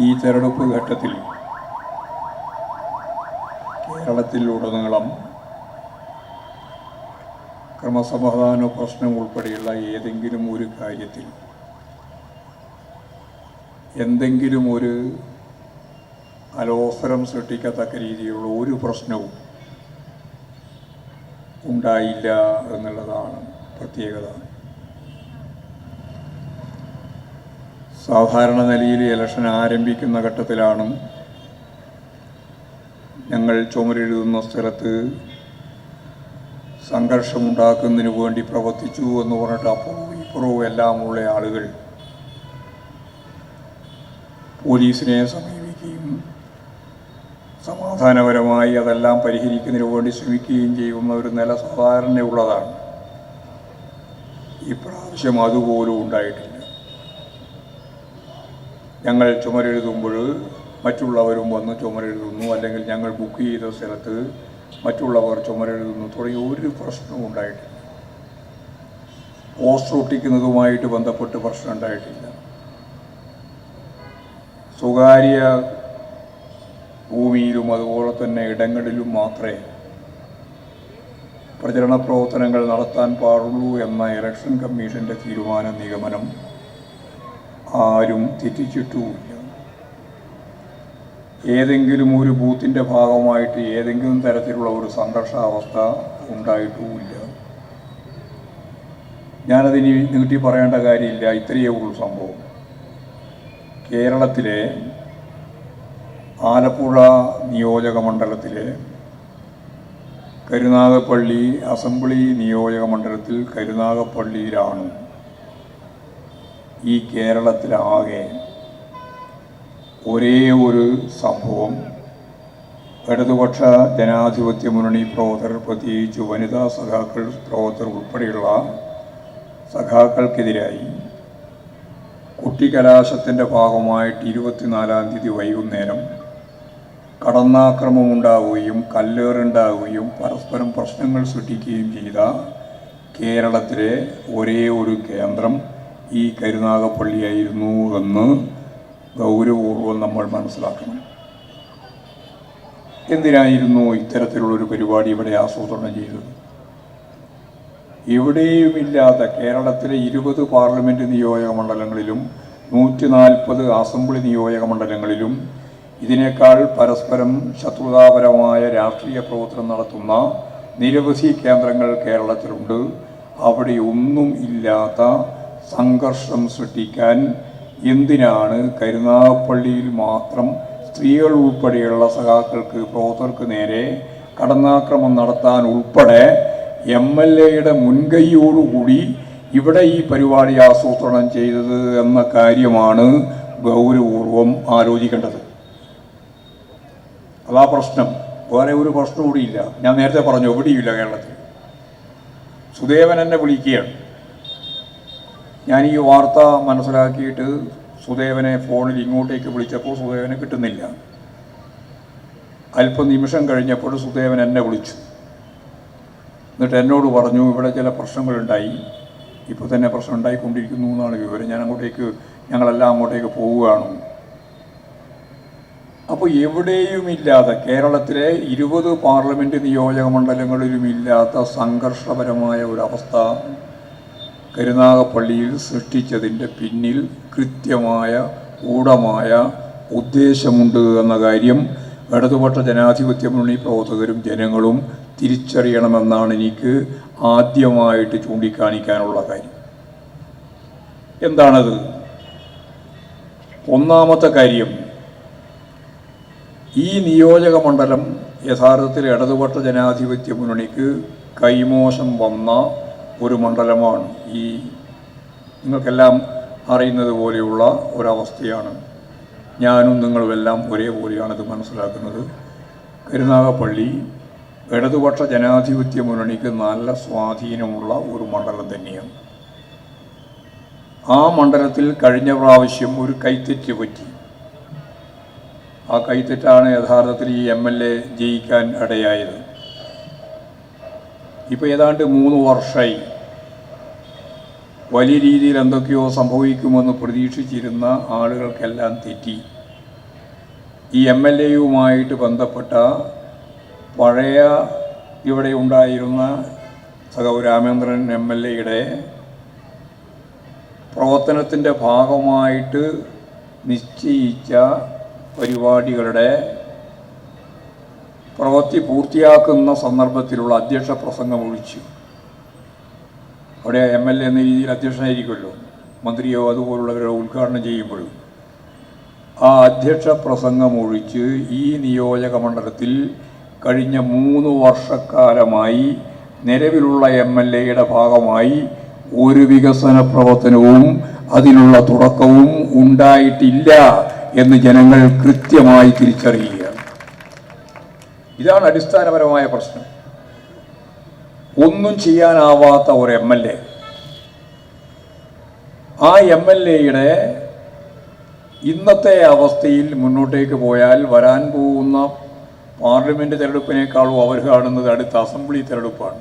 ഈ തെരഞ്ഞെടുപ്പ് ഘട്ടത്തിൽ കേരളത്തിലുടനീളം ക്രമസമാധാന പ്രശ്നം ഉൾപ്പെടെയുള്ള ഏതെങ്കിലും ഒരു കാര്യത്തിൽ എന്തെങ്കിലും ഒരു അലോസരം സൃഷ്ടിക്കത്തക്ക രീതിയിലുള്ള ഒരു പ്രശ്നവും ഉണ്ടായില്ല എന്നുള്ളതാണ് പ്രത്യേകത. സാധാരണ നിലയിൽ ഇലക്ഷൻ ആരംഭിക്കുന്ന ഘട്ടത്തിലാണ് ഞങ്ങൾ ചുമരെഴുതുന്ന സ്ഥലത്ത് സംഘർഷമുണ്ടാക്കുന്നതിന് വേണ്ടി പ്രവർത്തിച്ചു എന്ന് പറഞ്ഞിട്ട് അപ്പുറവും ഇപ്പുറവും എല്ലാമുള്ള ആളുകൾ പോലീസിനെ സമീപിക്കുകയും സമാധാനപരമായി അതെല്ലാം പരിഹരിക്കുന്നതിന് വേണ്ടി ശ്രമിക്കുകയും ചെയ്യുന്ന ഒരു നില സാധാരണയുള്ളതാണ്. ഇപ്രാവശ്യം അതുപോലും ഉണ്ടായിട്ടില്ല. ഞങ്ങൾ ചുമരെഴുതുമ്പോൾ മറ്റുള്ളവരും വന്ന് ചുമരെഴുതുന്നു, അല്ലെങ്കിൽ ഞങ്ങൾ ബുക്ക് ചെയ്ത സ്ഥലത്ത് മറ്റുള്ളവർ ചുമരെഴുതുന്നു തുടങ്ങി ഒരു പ്രശ്നവും ഉണ്ടായിട്ടില്ല. പോസ്റ്റർ ഒട്ടിക്കുന്നതുമായിട്ട് ബന്ധപ്പെട്ട് പ്രശ്നം ഉണ്ടായിട്ടില്ല. സ്വകാര്യ ഭൂമിയിലും അതുപോലെ തന്നെ ഇടങ്ങളിലും മാത്രമേ പ്രചരണ പ്രവർത്തനങ്ങൾ നടത്താൻ പാടുള്ളൂ എന്ന ഇലക്ഷൻ കമ്മീഷൻ്റെ തീരുമാന നിഗമനം ആരും തെറ്റിച്ചിട്ടുമില്ല. ഏതെങ്കിലും ഒരു ബൂത്തിൻ്റെ ഭാഗമായിട്ട് ഏതെങ്കിലും തരത്തിലുള്ള ഒരു സംഘർഷാവസ്ഥ ഉണ്ടായിട്ടുമില്ല. ഞാനതിന് നീട്ടി പറയേണ്ട കാര്യമില്ല, ഇത്രയേ ഉള്ളൂ സംഭവം. കേരളത്തിലെ ആലപ്പുഴ നിയോജക മണ്ഡലത്തിലെ കരുനാഗപ്പള്ളി അസംബ്ലി നിയോജക മണ്ഡലത്തിൽ കരുനാഗപ്പള്ളിയിലാണ് ഈ കേരളത്തിലാകെ ഒരേ ഒരു സംഭവം ഇടതുപക്ഷ ജനാധിപത്യ മുന്നണി പ്രവർത്തകർ, പ്രത്യേകിച്ച് വനിതാ സഖാക്കൾ പ്രവർത്തകർ ഉൾപ്പെടെയുള്ള സഖാക്കൾക്കെതിരായി കുട്ടിക്കലാശത്തിൻ്റെ ഭാഗമായിട്ട് 24-ാം തീയതി വൈകുന്നേരം കടന്നാക്രമമുണ്ടാവുകയും കല്ലേറുണ്ടാവുകയും പരസ്പരം പ്രശ്നങ്ങൾ സൃഷ്ടിക്കുകയും ചെയ്ത കേരളത്തിലെ ഒരേ ഒരു കേന്ദ്രം ഈ കരുനാഗപ്പള്ളിയായിരുന്നു എന്ന് ഗൗരവപൂർവ്വം നമ്മൾ മനസ്സിലാക്കണം. എന്തിനായിരുന്നു ഇത്തരത്തിലുള്ളൊരു പരിപാടി ഇവിടെ ആസൂത്രണം ചെയ്തത്? എവിടെയുമില്ലാത്ത കേരളത്തിലെ 20 പാർലമെൻറ്റ് നിയോജക മണ്ഡലങ്ങളിലും 140 അസംബ്ലി നിയോജക മണ്ഡലങ്ങളിലും ഇതിനേക്കാൾ പരസ്പരം ശത്രുതാപരമായ രാഷ്ട്രീയ പ്രവർത്തനം നടത്തുന്ന നിരവധി കേന്ദ്രങ്ങൾ കേരളത്തിലുണ്ട്. അവിടെ ഒന്നും ഇല്ലാത്ത സംഘർഷം സൃഷ്ടിക്കാൻ എന്തിനാണ് കരുനാഗപ്പള്ളിയിൽ മാത്രം സ്ത്രീകൾ ഉൾപ്പെടെയുള്ള സഖാക്കൾക്ക്, പ്രവർത്തകർക്ക് നേരെ കടന്നാക്രമണം നടത്താൻ ഉൾപ്പെടെ MLAയുടെ മുൻകൈയോടുകൂടി ഇവിടെ ഈ പരിപാടി ആസൂത്രണം ചെയ്തത് എന്ന കാര്യമാണ് ഗൗരവപൂർവം ആലോചിക്കേണ്ടത്. അതാ പ്രശ്നം. വേറെ ഒരു പ്രശ്നം കൂടിയില്ല. ഞാൻ നേരത്തെ പറഞ്ഞു, എവിടെയില്ല കേരളത്തിൽ. സുദേവൻ എന്നെ വിളിക്കുകയാണ്. ഞാൻ ഈ വാർത്ത മനസ്സിലാക്കിയിട്ട് സുദേവനെ ഫോണിൽ ഇങ്ങോട്ടേക്ക് വിളിച്ചപ്പോൾ സുദേവനെ കിട്ടുന്നില്ല. അല്പനിമിഷം കഴിഞ്ഞപ്പോൾ സുദേവൻ എന്നെ വിളിച്ചു. എന്നിട്ട് എന്നോട് പറഞ്ഞു, ഇവിടെ ചില പ്രശ്നങ്ങളുണ്ടായി, ഇപ്പോൾ തന്നെ പ്രശ്നം ഉണ്ടായിക്കൊണ്ടിരിക്കുന്നു എന്നാണ് വിവരം. ഞങ്ങളെല്ലാം അങ്ങോട്ടേക്ക് പോവുകയാണ്. അപ്പോൾ എവിടെയുമില്ലാതെ കേരളത്തിലെ 20 പാർലമെൻറ്റ് നിയോജക മണ്ഡലങ്ങളിലും ഇല്ലാത്ത സംഘർഷപരമായ ഒരവസ്ഥ കരുനാഗപ്പള്ളിയിൽ സൃഷ്ടിച്ചതിൻ്റെ പിന്നിൽ കൃത്യമായ ഗൂഢമായ ഉദ്ദേശമുണ്ട് എന്ന കാര്യം ഇടതുപക്ഷ ജനാധിപത്യ മുന്നണി പ്രവർത്തകരും ജനങ്ങളും തിരിച്ചറിയണമെന്നാണ് എനിക്ക് ആദ്യമായിട്ട് ചൂണ്ടിക്കാണിക്കാനുള്ള കാര്യം. എന്താണത്? ഒന്നാമത്തെ കാര്യം, ഈ നിയോജക മണ്ഡലം യഥാർത്ഥത്തിൽ ഇടതുപക്ഷ ജനാധിപത്യ മുന്നണിക്ക് കൈമോശം വന്ന ഒരു മണ്ഡലമാണ്. ഈ നിങ്ങൾക്കെല്ലാം അറിയുന്നത് പോലെയുള്ള ഒരവസ്ഥയാണ്. ഞാനും നിങ്ങളുമെല്ലാം ഒരേപോലെയാണത് മനസ്സിലാക്കുന്നത്. കരുനാഗപ്പള്ളി ഇടതുപക്ഷ ജനാധിപത്യ മുന്നണിക്ക് നല്ല സ്വാധീനമുള്ള ഒരു മണ്ഡലം തന്നെയാണ്. ആ മണ്ഡലത്തിൽ കഴിഞ്ഞ പ്രാവശ്യം ഒരു കൈത്തെറ്റ് പറ്റി. ആ കൈത്തെറ്റാണ് യഥാർത്ഥത്തിൽ ഈ MLA ജയിക്കാൻ ഇടയായത്. ഇപ്പോൾ ഏതാണ്ട് 3 വർഷമായി വലിയ രീതിയിൽ എന്തൊക്കെയോ സംഭവിക്കുമെന്ന് പ്രതീക്ഷിച്ചിരുന്ന ആളുകൾക്കെല്ലാം തെറ്റി. ഈ MLA-യുമായിട്ട് ബന്ധപ്പെട്ട പഴയ ഇവിടെ ഉണ്ടായിരുന്ന സഖാവ് രാമേന്ദ്രൻ MLA-യുടെ പ്രവർത്തനത്തിൻ്റെ ഭാഗമായിട്ട് നിശ്ചയിച്ച പരിപാടികളുടെ പ്രവൃത്തി പൂർത്തിയാക്കുന്ന സന്ദർഭത്തിലുള്ള അധ്യക്ഷ പ്രസംഗം ഒഴിച്ചു. അവിടെ MLA എന്ന രീതിയിൽ അധ്യക്ഷനായിരിക്കുമല്ലോ, മന്ത്രിയോ അതുപോലുള്ളവരോ ഉദ്ഘാടനം ചെയ്യുമ്പോഴും ആ അധ്യക്ഷ പ്രസംഗം ഒഴിച്ച് ഈ നിയോജക മണ്ഡലത്തിൽ കഴിഞ്ഞ 3 വർഷക്കാലമായി നിലവിലുള്ള MLA-യുടെ ഭാഗമായി ഒരു വികസന പ്രവർത്തനവും അതിനുള്ള തുടക്കവും ഉണ്ടായിട്ടില്ല എന്ന് ജനങ്ങൾ കൃത്യമായി തിരിച്ചറിയുകയാണ്. ഇതാണ് അടിസ്ഥാനപരമായ പ്രശ്നം. ഒന്നും ചെയ്യാനാവാത്ത ഒരു MLA, ആ MLA-യുടെ ഇന്നത്തെ അവസ്ഥയിൽ മുന്നോട്ടേക്ക് പോയാൽ വരാൻ പോകുന്ന പാർലമെൻറ്റ് തിരഞ്ഞെടുപ്പിനേക്കാളും അവർ കാണുന്നത് അടുത്ത അസംബ്ലി തിരഞ്ഞെടുപ്പാണ്.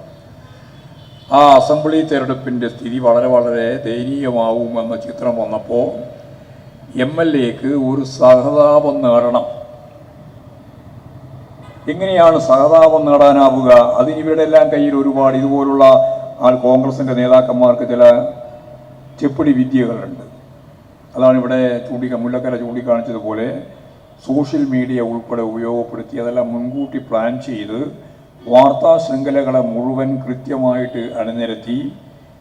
ആ അസംബ്ലി തിരഞ്ഞെടുപ്പിൻ്റെ സ്ഥിതി വളരെ വളരെ ദയനീയമാവുമെന്ന ചിത്രം വന്നപ്പോൾ MLA-ക്ക് ഒരു സഹതാപം നേടണം. എങ്ങനെയാണ് സഹതാപം നേടാനാവുക? അതിന് ഇവരുടെ എല്ലാം കയ്യിൽ ഒരുപാട് ഇതുപോലുള്ള കോൺഗ്രസിൻ്റെ നേതാക്കന്മാർക്ക് ചില ചെപ്പിടി വിദ്യകളുണ്ട്. അതാണ് ഇവിടെ മുല്ലക്കര ചൂണ്ടിക്കാണിച്ചതുപോലെ സോഷ്യൽ മീഡിയ ഉൾപ്പെടെ ഉപയോഗപ്പെടുത്തി അതെല്ലാം മുൻകൂട്ടി പ്ലാൻ ചെയ്ത് വാർത്താ ശൃംഖലകളെ മുഴുവൻ കൃത്യമായിട്ട് അണിനിരത്തി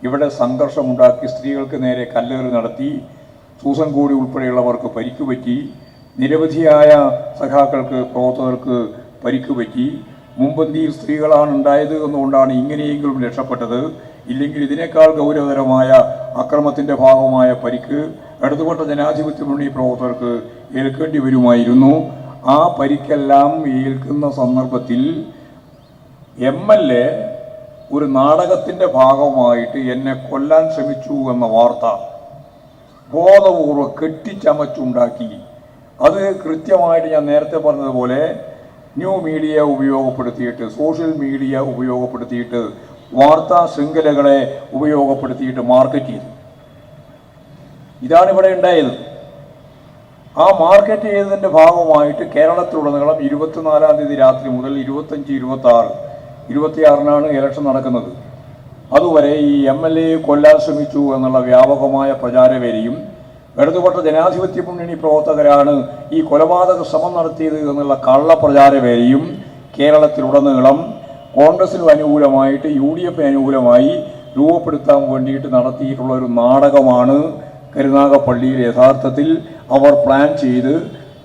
ഇവിടെ സംഘർഷമുണ്ടാക്കി, സ്ത്രീകൾക്ക് നേരെ കല്ലേറ് നടത്തി, സൂസൻ കോടി ഉൾപ്പെടെയുള്ളവർക്ക് പരിക്കുപറ്റി, നിരവധിയായ സഖാക്കൾക്ക് പ്രവർത്തകർക്ക് പരിക്കുപറ്റി. മുമ്പന്തിയിൽ സ്ത്രീകളാണ് ഉണ്ടായത് എന്നുകൊണ്ടാണ് ഇങ്ങനെയെങ്കിലും രക്ഷപ്പെട്ടത്. ഇല്ലെങ്കിൽ ഇതിനേക്കാൾ ഗൗരവതരമായ അക്രമത്തിൻ്റെ ഭാഗമായ പരിക്ക് ഇടതുപക്ഷ ജനാധിപത്യ മുന്നണി പ്രവർത്തകർക്ക് ഏൽക്കേണ്ടി വരുമായിരുന്നു. ആ പരിക്കെല്ലാം ഏൽക്കുന്ന സന്ദർഭത്തിൽ MLA ഒരു നാടകത്തിൻ്റെ ഭാഗമായിട്ട് എന്നെ കൊല്ലാൻ ശ്രമിച്ചു എന്ന വാർത്ത ബോധപൂർവ്വം കെട്ടിച്ചമച്ചുണ്ടാക്കി. അത് കൃത്യമായിട്ട് ഞാൻ നേരത്തെ പറഞ്ഞതുപോലെ ന്യൂ മീഡിയ ഉപയോഗപ്പെടുത്തിയിട്ട്, സോഷ്യൽ മീഡിയ ഉപയോഗപ്പെടുത്തിയിട്ട്, വാർത്താ ശൃംഖലകളെ ഉപയോഗപ്പെടുത്തിയിട്ട് മാർക്കറ്റ് ചെയ്തു. ഇതാണിവിടെ ഉണ്ടായത്. ആ മാർക്കറ്റ് ചെയ്തതിൻ്റെ ഭാഗമായിട്ട് കേരളത്തിലുടനീളം 24-ാം തീയതി രാത്രി മുതൽ 25, 26, 26-നാണ് ഇലക്ഷൻ നടക്കുന്നത്. അതുവരെ ഈ MLA-യെ കൊല്ലാൻ ശ്രമിച്ചു എന്നുള്ള വ്യാപകമായ പ്രചാരവേലയും ഇടതുപക്ഷ ജനാധിപത്യ മുന്നണി പ്രവർത്തകരാണ് ഈ കൊലപാതക ശ്രമം നടത്തിയത് എന്നുള്ള കള്ളപ്രചാരവേലയും കേരളത്തിലുടനീളം കോൺഗ്രസിന് അനുകൂലമായിട്ട് UDF അനുകൂലമായി രൂപപ്പെടുത്താൻ വേണ്ടിയിട്ട് നടത്തിയിട്ടുള്ള ഒരു നാടകമാണ് കരുനാഗപ്പള്ളിയിൽ യഥാർത്ഥത്തിൽ അവർ പ്ലാൻ ചെയ്ത്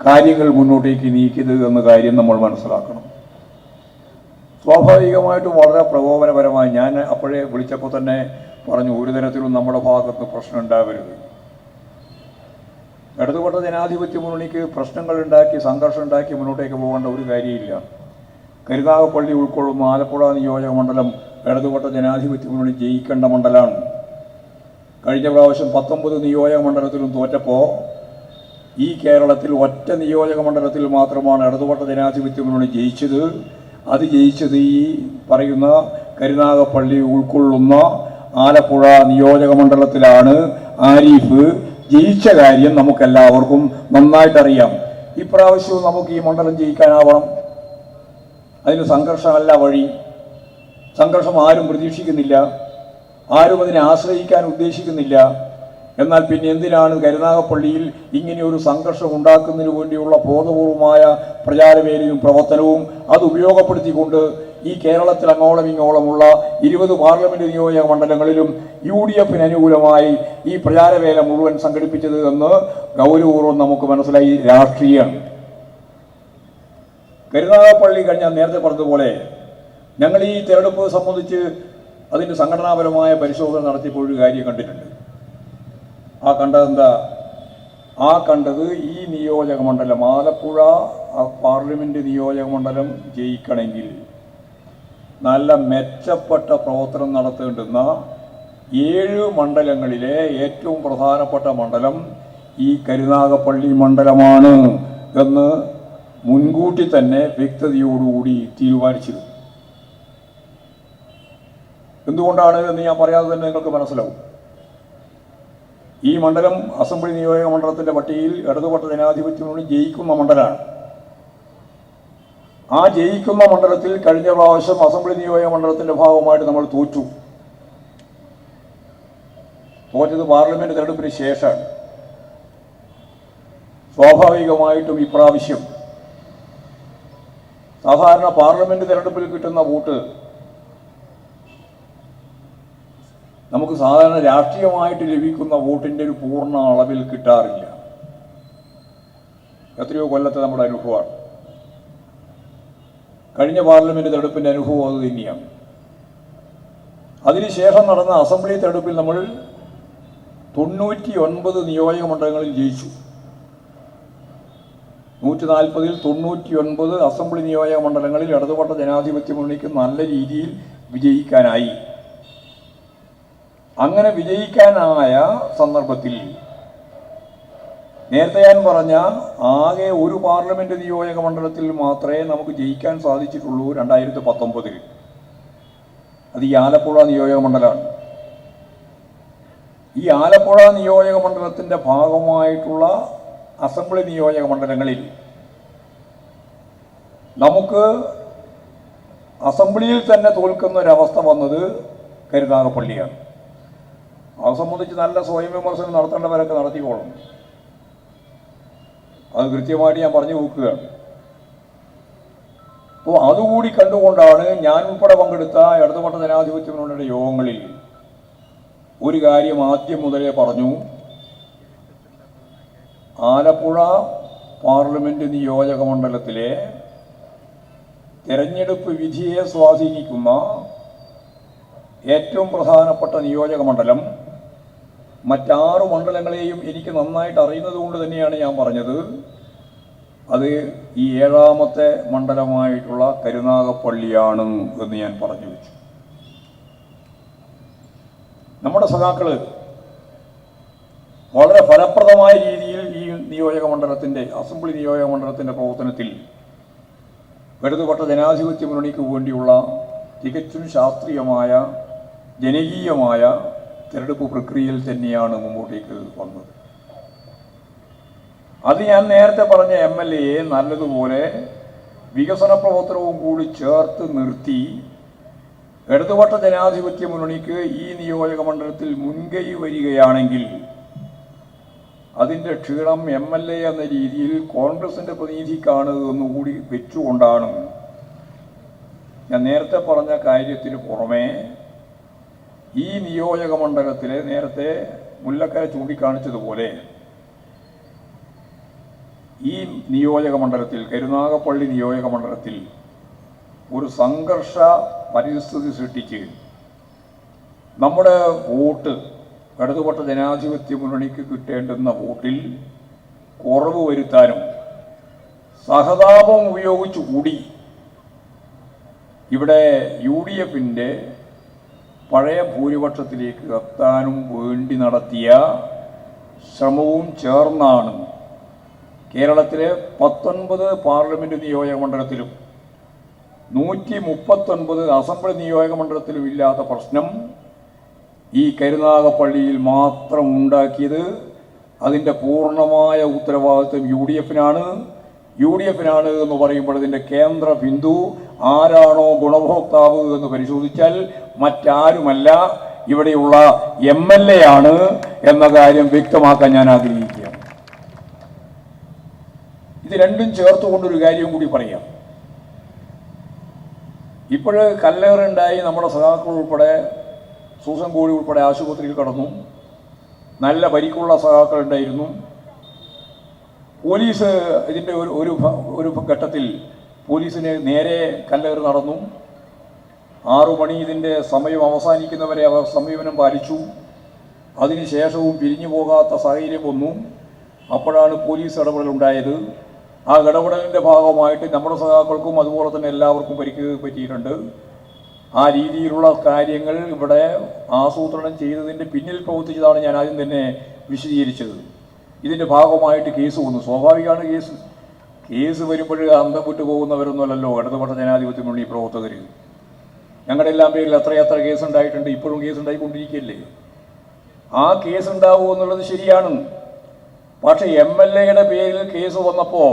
കാര്യങ്ങൾ മുന്നോട്ടേക്ക് നീക്കിയത് എന്ന കാര്യം നമ്മൾ മനസ്സിലാക്കണം. സ്വാഭാവികമായിട്ടും വളരെ പ്രകോപനപരമായി ഞാൻ അപ്പോഴേ വിളിച്ചപ്പോൾ തന്നെ പറഞ്ഞു, ഒരു തരത്തിലും നമ്മുടെ ഭാഗത്ത് പ്രശ്നം ഉണ്ടാവരുത്. ഇടതുപക്ഷ ജനാധിപത്യ മുന്നണിക്ക് പ്രശ്നങ്ങൾ ഉണ്ടാക്കി സംഘർഷം ഉണ്ടാക്കി മുന്നോട്ടേക്ക് പോകേണ്ട ഒരു കാര്യമില്ല. കരുനാഗപ്പള്ളി ഉൾക്കൊള്ളുന്ന ആലപ്പുഴ നിയോജക മണ്ഡലം ഇടതുപക്ഷ ജനാധിപത്യ മുന്നണി ജയിക്കേണ്ട മണ്ഡലമാണ്. കഴിഞ്ഞ പ്രാവശ്യം 19 നിയോജക മണ്ഡലത്തിലും തോറ്റപ്പോൾ ഈ കേരളത്തിൽ ഒറ്റ നിയോജക മണ്ഡലത്തിൽ മാത്രമാണ് ഇടതുപക്ഷ ജനാധിപത്യ മുന്നണി ജയിച്ചത്. അത് ജയിച്ചത് ഈ പറയുന്ന കരുനാഗപ്പള്ളി ഉൾക്കൊള്ളുന്ന ആലപ്പുഴ നിയോജക മണ്ഡലത്തിലാണ്. ആരിഫ് ജയിച്ച കാര്യം നമുക്കെല്ലാവർക്കും നന്നായിട്ടറിയാം. ഇപ്രാവശ്യവും നമുക്ക് ഈ മണ്ഡലം ജയിക്കാനാവണം. അതിന് സംഘർഷമല്ല വഴി. സംഘർഷം ആരും പ്രതീക്ഷിക്കുന്നില്ല, ആരും അതിനെ ആശ്രയിക്കാൻ ഉദ്ദേശിക്കുന്നില്ല. എന്നാൽ പിന്നെ എന്തിനാണ് കരുനാഗപ്പള്ളിയിൽ ഇങ്ങനെയൊരു സംഘർഷം ഉണ്ടാക്കുന്നതിന് വേണ്ടിയുള്ള ബോധപൂർവമായ പ്രചാരവേലയും പ്രവർത്തനവും അത് ഉപയോഗപ്പെടുത്തിക്കൊണ്ട് ഈ കേരളത്തിൽ അങ്ങോളം ഇങ്ങോളമുള്ള 20 പാർലമെന്റ് നിയോജക മണ്ഡലങ്ങളിലും UDF-ന് അനുകൂലമായി ഈ പ്രചാരവേല മുഴുവൻ സംഘടിപ്പിച്ചത് എന്ന് ഗൗരവപൂർവ്വം നമുക്ക് മനസ്സിലായി. രാഷ്ട്രീയമാണ്. കരുനാഗപ്പള്ളി കഴിഞ്ഞാൽ നേരത്തെ പറഞ്ഞതുപോലെ ഞങ്ങൾ ഈ തെരഞ്ഞെടുപ്പ് സംബന്ധിച്ച് അതിൻ്റെ സംഘടനാപരമായ പരിശോധന നടത്തിയപ്പോൾ ഒരു കാര്യം കണ്ടിട്ടുണ്ട്. ആ കണ്ടതെന്താ? ആ കണ്ടത് ഈ നിയോജക മണ്ഡലം ആലപ്പുഴ പാർലമെൻറ്റ് നിയോജക മണ്ഡലം ജയിക്കണമെങ്കിൽ നല്ല മെച്ചപ്പെട്ട പ്രവർത്തനം നടത്തേണ്ടുന്ന 7 മണ്ഡലങ്ങളിലെ ഏറ്റവും പ്രധാനപ്പെട്ട മണ്ഡലം ഈ കരുനാഗപ്പള്ളി മണ്ഡലമാണ് എന്ന് മുൻകൂട്ടി തന്നെ വ്യക്തതയോടുകൂടി തീരുമാനിച്ചിരുന്നു. എന്തുകൊണ്ടാണ് എന്ന് ഞാൻ പറയാതെ തന്നെ നിങ്ങൾക്ക് മനസ്സിലാവും. ഈ മണ്ഡലം അസംബ്ലി നിയോജക മണ്ഡലത്തിൻ്റെ പട്ടികയിൽ ഇടതുപക്ഷ ജനാധിപത്യ മുന്നണി ജയിക്കുന്ന മണ്ഡലമാണ്. ആ ജയിക്കുന്ന മണ്ഡലത്തിൽ കഴിഞ്ഞ പ്രാവശ്യം അസംബ്ലി നിയോജക മണ്ഡലത്തിൻ്റെ ഭാഗമായിട്ട് നമ്മൾ തോറ്റു. തോറ്റത് പാർലമെൻറ്റ് തെരഞ്ഞെടുപ്പിന് ശേഷമാണ്. സ്വാഭാവികമായിട്ടും ഇപ്രാവശ്യം സാധാരണ പാർലമെൻറ്റ് തെരഞ്ഞെടുപ്പിൽ കിട്ടുന്ന വോട്ട് നമുക്ക് സാധാരണ രാഷ്ട്രീയമായിട്ട് ലഭിക്കുന്ന വോട്ടിൻ്റെ ഒരു പൂർണ്ണ അളവിൽ കിട്ടാറില്ല. എത്രയോ കൊല്ലത്തെ നമ്മുടെ അനുഭവമാണ്. കഴിഞ്ഞ പാർലമെൻറ്റ് തെരഞ്ഞെടുപ്പിൻ്റെ അനുഭവം അത് തന്നെയാണ്. അതിനുശേഷം നടന്ന അസംബ്ലി തെരഞ്ഞെടുപ്പിൽ നമ്മൾ 99 നിയോജക മണ്ഡലങ്ങളിൽ ജയിച്ചു. 140-ൽ 99 അസംബ്ലി നിയോജക മണ്ഡലങ്ങളിൽ ഇടതുപക്ഷ ജനാധിപത്യ മുന്നണിക്ക് നല്ല രീതിയിൽ വിജയിക്കാനായി. അങ്ങനെ വിജയിക്കാനായ സന്ദർഭത്തിൽ നേരത്തെ ഞാൻ പറഞ്ഞ ആകെ ഒരു പാർലമെൻറ്റ് നിയോജക മണ്ഡലത്തിൽ മാത്രമേ നമുക്ക് ജയിക്കാൻ സാധിച്ചിട്ടുള്ളൂ 2019. അത് ഈ ആലപ്പുഴ നിയോജക മണ്ഡലമാണ്. ഈ ആലപ്പുഴ നിയോജക മണ്ഡലത്തിൻ്റെ ഭാഗമായിട്ടുള്ള അസംബ്ലി നിയോജക മണ്ഡലങ്ങളിൽ നമുക്ക് അസംബ്ലിയിൽ തന്നെ തോൽക്കുന്ന ഒരവസ്ഥ വന്നത് കരുനാഗപ്പള്ളിയാണ്. അത് സംബന്ധിച്ച് നല്ല സ്വയം വിമർശനം നടത്തേണ്ടവരൊക്കെ നടത്തിക്കോളും. അത് കൃത്യമായിട്ട് ഞാൻ പറഞ്ഞു നോക്കുകയാണ്. അപ്പോൾ അതുകൂടി കണ്ടുകൊണ്ടാണ് ഞാൻ ഉൾപ്പെടെ പങ്കെടുത്ത ഇടതുപക്ഷ ജനാധിപത്യ മുന്നണിയുടെ യോഗങ്ങളിൽ ഒരു കാര്യം ആദ്യം മുതലേ പറഞ്ഞു. ആലപ്പുഴ പാർലമെൻറ്റ് നിയോജക മണ്ഡലത്തിലെ തെരഞ്ഞെടുപ്പ് വിധിയെ സ്വാധീനിക്കുന്ന ഏറ്റവും പ്രധാനപ്പെട്ട നിയോജക മണ്ഡലം മറ്റ്6 മണ്ഡലങ്ങളെയും എനിക്ക് നന്നായിട്ട് അറിയുന്നത് കൊണ്ട് തന്നെയാണ് ഞാൻ പറഞ്ഞത്. അത് ഈ 7ാമത്തെ മണ്ഡലമായിട്ടുള്ള കരുനാഗപ്പള്ളിയാണ് എന്ന് ഞാൻ പറഞ്ഞു വെച്ചു. നമ്മുടെ സഖാക്കൾ വളരെ ഫലപ്രദമായ രീതിയിൽ ഈ നിയോജക മണ്ഡലത്തിൻ്റെ അസംബ്ലി നിയോജക മണ്ഡലത്തിൻ്റെ പ്രവർത്തനത്തിൽ ഇടതുപക്ഷ ജനാധിപത്യ മുന്നണിക്ക് വേണ്ടിയുള്ള തികച്ചും ശാസ്ത്രീയമായ ജനകീയമായ തെരഞ്ഞെടുപ്പ് പ്രക്രിയയിൽ തന്നെയാണ് മുമ്പോട്ടേക്ക് വന്നത്. അത് ഞാൻ നേരത്തെ പറഞ്ഞ MLA നല്ലതുപോലെ വികസന പ്രവർത്തനവും കൂടി ചേർത്ത് നിർത്തി ഇടതുപക്ഷ ജനാധിപത്യ മുന്നണിക്ക് ഈ നിയോജക മണ്ഡലത്തിൽ മുൻകൈ വരികയാണെങ്കിൽ അതിൻ്റെ ക്ഷീണം MLA എന്ന രീതിയിൽ കോൺഗ്രസിൻ്റെ പ്രതിനിധിക്കാണ് എന്നുകൂടി വെച്ചുകൊണ്ടാണ് ഞാൻ നേരത്തെ പറഞ്ഞ കാര്യത്തിന് പുറമെ ഈ നിയോജക മണ്ഡലത്തിലെ നേരത്തെ മുല്ലക്കര ചൂണ്ടിക്കാണിച്ചതുപോലെ ഈ നിയോജക മണ്ഡലത്തിൽ കരുനാഗപ്പള്ളി നിയോജക മണ്ഡലത്തിൽ ഒരു സംഘർഷ പരിസ്ഥിതി സൃഷ്ടിച്ച് നമ്മുടെ വോട്ട് ഇടതുപക്ഷ ജനാധിപത്യ മുന്നണിക്ക് കിട്ടേണ്ടുന്ന വോട്ടിൽ കുറവ് വരുത്താനും സഹതാപം ഉപയോഗിച്ചുകൂടി ഇവിടെ UDFൻ്റെ പഴയ ഭൂരിപക്ഷത്തിലേക്ക് എത്താനും വേണ്ടി നടത്തിയ ശ്രമവും ചേർന്നാണ് കേരളത്തിലെ 19 പാർലമെൻറ്റ് നിയോജക മണ്ഡലത്തിലും 139 അസംബ്ലി നിയോജക മണ്ഡലത്തിലും ഇല്ലാത്ത പ്രശ്നം ഈ കരുനാഗപ്പള്ളിയിൽ മാത്രം ഉണ്ടാക്കിയത്. അതിൻ്റെ പൂർണ്ണമായ ഉത്തരവാദിത്വം UDFനാണ് എന്ന് പറയുമ്പോൾ അതിൻ്റെ കേന്ദ്ര ബിന്ദു ആരാണോ ഗുണഭോക്താവ് എന്ന് പരിശോധിച്ചാൽ മറ്റാരുമല്ല, ഇവിടെയുള്ള MLA ആണ് എന്ന കാര്യം വ്യക്തമാക്കാൻ ഞാൻ ആഗ്രഹിക്കുകയാണ്. ഇത് രണ്ടും ചേർത്തുകൊണ്ടൊരു കാര്യം കൂടി പറയാം. ഇപ്പോൾ കല്ലേറുണ്ടായി നമ്മുടെ സഖാക്കൾ ഉൾപ്പെടെ സൂസൻ കോഴി ഉൾപ്പെടെ ആശുപത്രിയിൽ കടന്നു. നല്ല പരിക്കുള്ള സഖാക്കളുണ്ടായിരുന്നു. പോലീസ് ഇതിൻ്റെ ഒരു ഘട്ടത്തിൽ പോലീസിന് നേരെ കല്ലേറ് നടന്നു. 6 മണി ഇതിൻ്റെ സമയം അവസാനിക്കുന്നവരെ അവർ സമീപനം പാലിച്ചു. അതിനുശേഷവും പിരിഞ്ഞു പോകാത്ത സാഹചര്യം വന്നു. അപ്പോഴാണ് പോലീസ് ഇടപെടലുണ്ടായത്. ആ ഇടപെടലിൻ്റെ ഭാഗമായിട്ട് നമ്മുടെ സഖാക്കൾക്കും അതുപോലെ തന്നെ എല്ലാവർക്കും പരിക്ക് പറ്റിയിട്ടുണ്ട്. ആ രീതിയിലുള്ള കാര്യങ്ങൾ ഇവിടെ ആസൂത്രണം ചെയ്തതിൻ്റെ പിന്നിൽ പ്രവർത്തിച്ചതാണ് ഞാൻ ആദ്യം തന്നെ വിശദീകരിച്ചത്. ഇതിൻ്റെ ഭാഗമായിട്ട് കേസ് വന്നു. സ്വാഭാവികമാണ് കേസ് വരുമ്പോൾ അന്തം വിട്ടു പോകുന്നവരൊന്നുമല്ലല്ലോ ഇടതുപക്ഷ ജനാധിപത്യ മുന്നണി പ്രവർത്തകർ. ഞങ്ങളുടെ എല്ലാം പേരിൽ എത്ര കേസ് ഉണ്ടായിട്ടുണ്ട്. ഇപ്പോഴും കേസ് ഉണ്ടായിക്കൊണ്ടിരിക്കുകയല്ലേ. ആ കേസ് ഉണ്ടാവുക എന്നുള്ളത് ശരിയാണ്. പക്ഷേ MLAയുടെ പേരിൽ കേസ് വന്നപ്പോൾ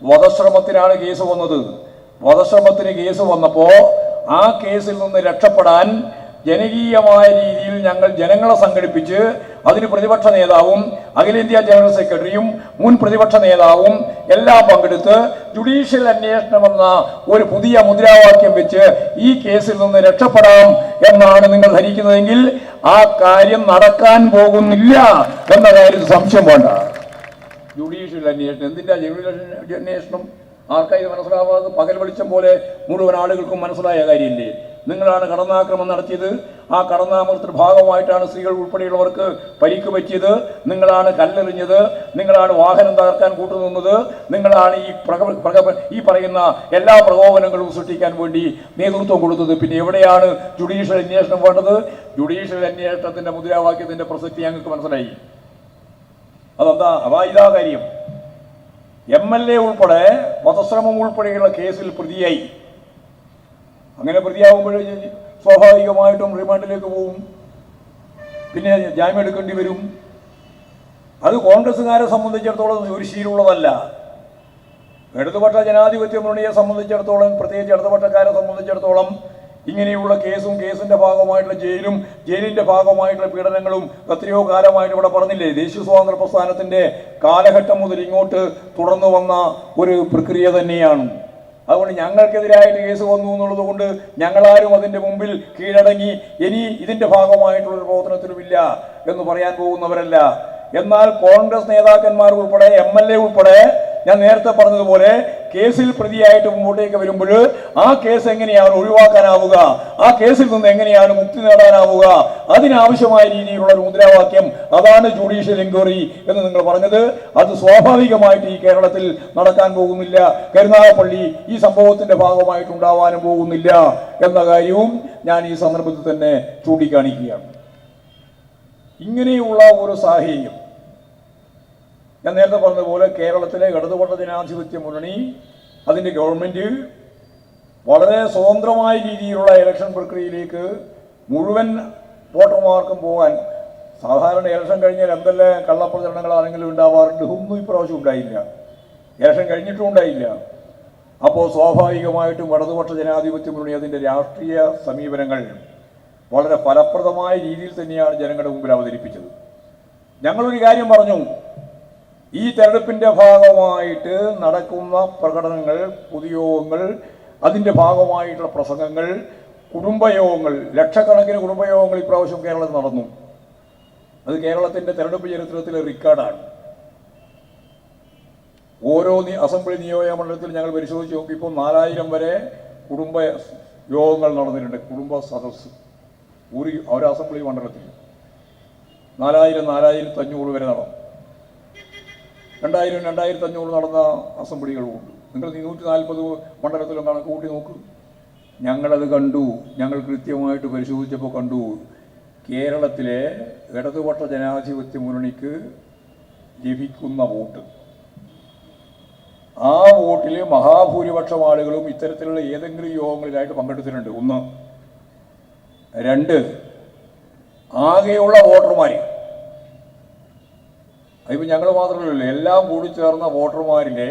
വധശ്രമത്തിനാണ് കേസ് വന്നത്. വധശ്രമത്തിന് കേസ് വന്നപ്പോൾ ആ കേസിൽ നിന്ന് രക്ഷപ്പെടാൻ ജനകീയമായ രീതിയിൽ ഞങ്ങൾ ജനങ്ങളെ സംഘടിപ്പിച്ച് അതിന് പ്രതിപക്ഷ നേതാവും അഖിലേന്ത്യാ ജനറൽ സെക്രട്ടറിയും മുൻ പ്രതിപക്ഷ നേതാവും എല്ലാം പങ്കെടുത്ത് ജുഡീഷ്യൽ അന്വേഷണമെന്ന ഒരു പുതിയ മുദ്രാവാക്യം വെച്ച് ഈ കേസിൽ നിന്ന് രക്ഷപ്പെടാം എന്നാണ് നിങ്ങൾ ധരിക്കുന്നതെങ്കിൽ ആ കാര്യം നടക്കാൻ പോകുന്നില്ല എന്ന കാര്യത്തിൽ സംശയം വേണ്ട. ജുഡീഷ്യൽ അന്വേഷണം എന്തിൻ്റെ ജുഡീഷ്യൽ അന്വേഷണം? ആർക്കായി ഇത് മനസ്സിലാവാതെ? പകൽ വെളിച്ചം പോലെ മുഴുവൻ ആളുകൾക്കും മനസ്സിലായ കാര്യമില്ലേ? നിങ്ങളാണ് കടന്നാക്രമണം നടത്തിയത്. ആ കടന്നാക്രമണത്തിന്റെ ഭാഗമായിട്ടാണ് സ്ത്രീകൾ ഉൾപ്പെടെയുള്ളവർക്ക് പരിക്ക് പറ്റിയത്. നിങ്ങളാണ് കല്ലെറിഞ്ഞത്. നിങ്ങളാണ് വാഹനം തകർക്കാൻ കൂട്ടുനിന്നത്. നിങ്ങളാണ് ഈ പറയുന്ന എല്ലാ പ്രകോപനങ്ങളും സൃഷ്ടിക്കാൻ വേണ്ടി നേതൃത്വം കൊടുത്തത്. പിന്നെ എവിടെയാണ് ജുഡീഷ്യൽ അന്വേഷണം വേണ്ടത്? ജുഡീഷ്യൽ അന്വേഷണത്തിന്റെ മുദ്രാവാക്യത്തിന്റെ പ്രസക്തി ഞങ്ങൾക്ക് മനസ്സിലായി. അതെന്താ? ഇതാ കാര്യം. MLA ഉൾപ്പെടെ വധശ്രമം ഉൾപ്പെടെയുള്ള കേസിൽ പ്രതിയായി. അങ്ങനെ പ്രതിയാകുമ്പോൾ സ്വാഭാവികമായിട്ടും റിമാൻഡിലേക്ക് പോവും, പിന്നെ ജാമ്യം എടുക്കേണ്ടി വരും. അത് കോൺഗ്രസ്സുകാരെ സംബന്ധിച്ചിടത്തോളം ഒരു ശീലമുള്ളതല്ല. ഇടതുപക്ഷ ജനാധിപത്യ മുന്നണിയെ സംബന്ധിച്ചിടത്തോളം, പ്രത്യേകിച്ച് ഇടതുപക്ഷക്കാരെ സംബന്ധിച്ചിടത്തോളം ഇങ്ങനെയുള്ള കേസും കേസിന്റെ ഭാഗമായിട്ടുള്ള ജയിലിന്റെ ഭാഗമായിട്ടുള്ള പീഡനങ്ങളും എത്രയോ കാലമായിട്ട് ഇവിടെ പറഞ്ഞില്ലേ. ദേശീയ സ്വാതന്ത്ര്യ പ്രസ്ഥാനത്തിന്റെ കാലഘട്ടം മുതൽ ഇങ്ങോട്ട് തുടർന്നു വന്ന ഒരു പ്രക്രിയ തന്നെയാണ്. അതുകൊണ്ട് ഞങ്ങൾക്കെതിരായിട്ട് കേസ് വന്നു എന്നുള്ളത് കൊണ്ട് ഞങ്ങളാരും അതിൻ്റെ മുമ്പിൽ കീഴടങ്ങി ഇനി ഇതിൻ്റെ ഭാഗമായിട്ടുള്ളൊരു പ്രവർത്തനത്തിലുമില്ല എന്ന് പറയാൻ പോകുന്നവരല്ല. എന്നാൽ കോൺഗ്രസ് നേതാക്കന്മാർ ഉൾപ്പെടെ MLA ഉൾപ്പെടെ ഞാൻ നേരത്തെ പറഞ്ഞതുപോലെ കേസിൽ പ്രതിയായിട്ട് മുമ്പോട്ടേക്ക് വരുമ്പോൾ ആ കേസ് എങ്ങനെയാണ് ഒഴിവാക്കാനാവുക, ആ കേസിൽ നിന്ന് എങ്ങനെയാണ് മുക്തി നേടാനാവുക, അതിനാവശ്യമായ രീതിയിലുള്ള ഒരു മുദ്രാവാക്യം, അതാണ് ജുഡീഷ്യൽ എൻക്വയറി എന്ന് നിങ്ങൾ പറഞ്ഞത്. അത് സ്വാഭാവികമായിട്ട് ഈ കേരളത്തിൽ നടക്കാൻ പോകുന്നില്ല. കരുനാഗപ്പള്ളി ഈ സംഭവത്തിന്റെ ഭാഗമായിട്ടുണ്ടാവാനും പോകുന്നില്ല എന്ന കാര്യവും ഞാൻ ഈ സന്ദർഭത്തിൽ തന്നെ ചൂണ്ടിക്കാണിക്കുകയാണ്. ഇങ്ങനെയുള്ള ഒരു സാഹചര്യം ഞാൻ നേരത്തെ പറഞ്ഞതുപോലെ കേരളത്തിലെ ഇടതുപക്ഷ ജനാധിപത്യ മുന്നണി, അതിൻ്റെ ഗവൺമെൻറ് വളരെ സ്വതന്ത്രമായ രീതിയിലുള്ള ഇലക്ഷൻ പ്രക്രിയയിലേക്ക് മുഴുവൻ വോട്ടർമാർക്കും പോകാൻ, സാധാരണ ഇലക്ഷൻ കഴിഞ്ഞാൽ എന്തെല്ലാം കള്ളപ്രചരണങ്ങളാണെങ്കിലും ഉണ്ടാവാറുണ്ട്, ഒന്നും ഇപ്രാവശ്യം ഉണ്ടായില്ല. ഇലക്ഷൻ കഴിഞ്ഞിട്ടും ഉണ്ടായില്ല. അപ്പോൾ സ്വാഭാവികമായിട്ടും ഇടതുപക്ഷ ജനാധിപത്യ മുന്നണി അതിൻ്റെ രാഷ്ട്രീയ സമീപനങ്ങൾ വളരെ ഫലപ്രദമായ രീതിയിൽ തന്നെയാണ് ജനങ്ങളുടെ മുമ്പിൽ അവതരിപ്പിച്ചത്. ഞങ്ങളൊരു കാര്യം പറഞ്ഞു, ഈ തെരഞ്ഞെടുപ്പിൻ്റെ ഭാഗമായിട്ട് നടക്കുന്ന പ്രകടനങ്ങൾ, പൊതുയോഗങ്ങൾ, അതിൻ്റെ ഭാഗമായിട്ടുള്ള പ്രസംഗങ്ങൾ, കുടുംബയോഗങ്ങൾ, ലക്ഷക്കണക്കിന് കുടുംബയോഗങ്ങൾ ഇപ്രാവശ്യം കേരളത്തിൽ നടന്നു. അത് കേരളത്തിൻ്റെ തെരഞ്ഞെടുപ്പ് ചരിത്രത്തിലെ റെക്കോർഡാണ്. ഓരോ അസംബ്ലി നിയോജക മണ്ഡലത്തിൽ ഞങ്ങൾ പരിശോധിച്ച് നോക്കിയപ്പോൾ 4000 വരെ കുടുംബ യോഗങ്ങൾ നടന്നിട്ടുണ്ട്. കുടുംബ സദസ്സ് ഒരു അസംബ്ലി മണ്ഡലത്തിൽ 4000-4500 വരെ നടന്നു. 2000-2500 നടന്ന അസംബ്ലികളുമുണ്ട്. നിങ്ങൾ 140 മണ്ഡലത്തിലും കണക്ക് കൂട്ടി നോക്കൂ. ഞങ്ങളത് കണ്ടു. ഞങ്ങൾ കൃത്യമായിട്ട് പരിശോധിച്ചപ്പോൾ കണ്ടു, കേരളത്തിലെ ഇടതുപക്ഷ ജനാധിപത്യ മുന്നണിക്ക് ലഭിക്കുന്ന വോട്ട്, ആ വോട്ടിൽ മഹാഭൂരിപക്ഷം ആളുകളും ഇത്തരത്തിലുള്ള ഏതെങ്കിലും യോഗങ്ങളിലായിട്ട് പങ്കെടുത്തിട്ടുണ്ട്. 1. 2, ആകെയുള്ള വോട്ടർമാർ, അതിപ്പോൾ ഞങ്ങൾ മാത്രമല്ലല്ലോ, എല്ലാം കൂടി ചേർന്ന വോട്ടർമാരിലെ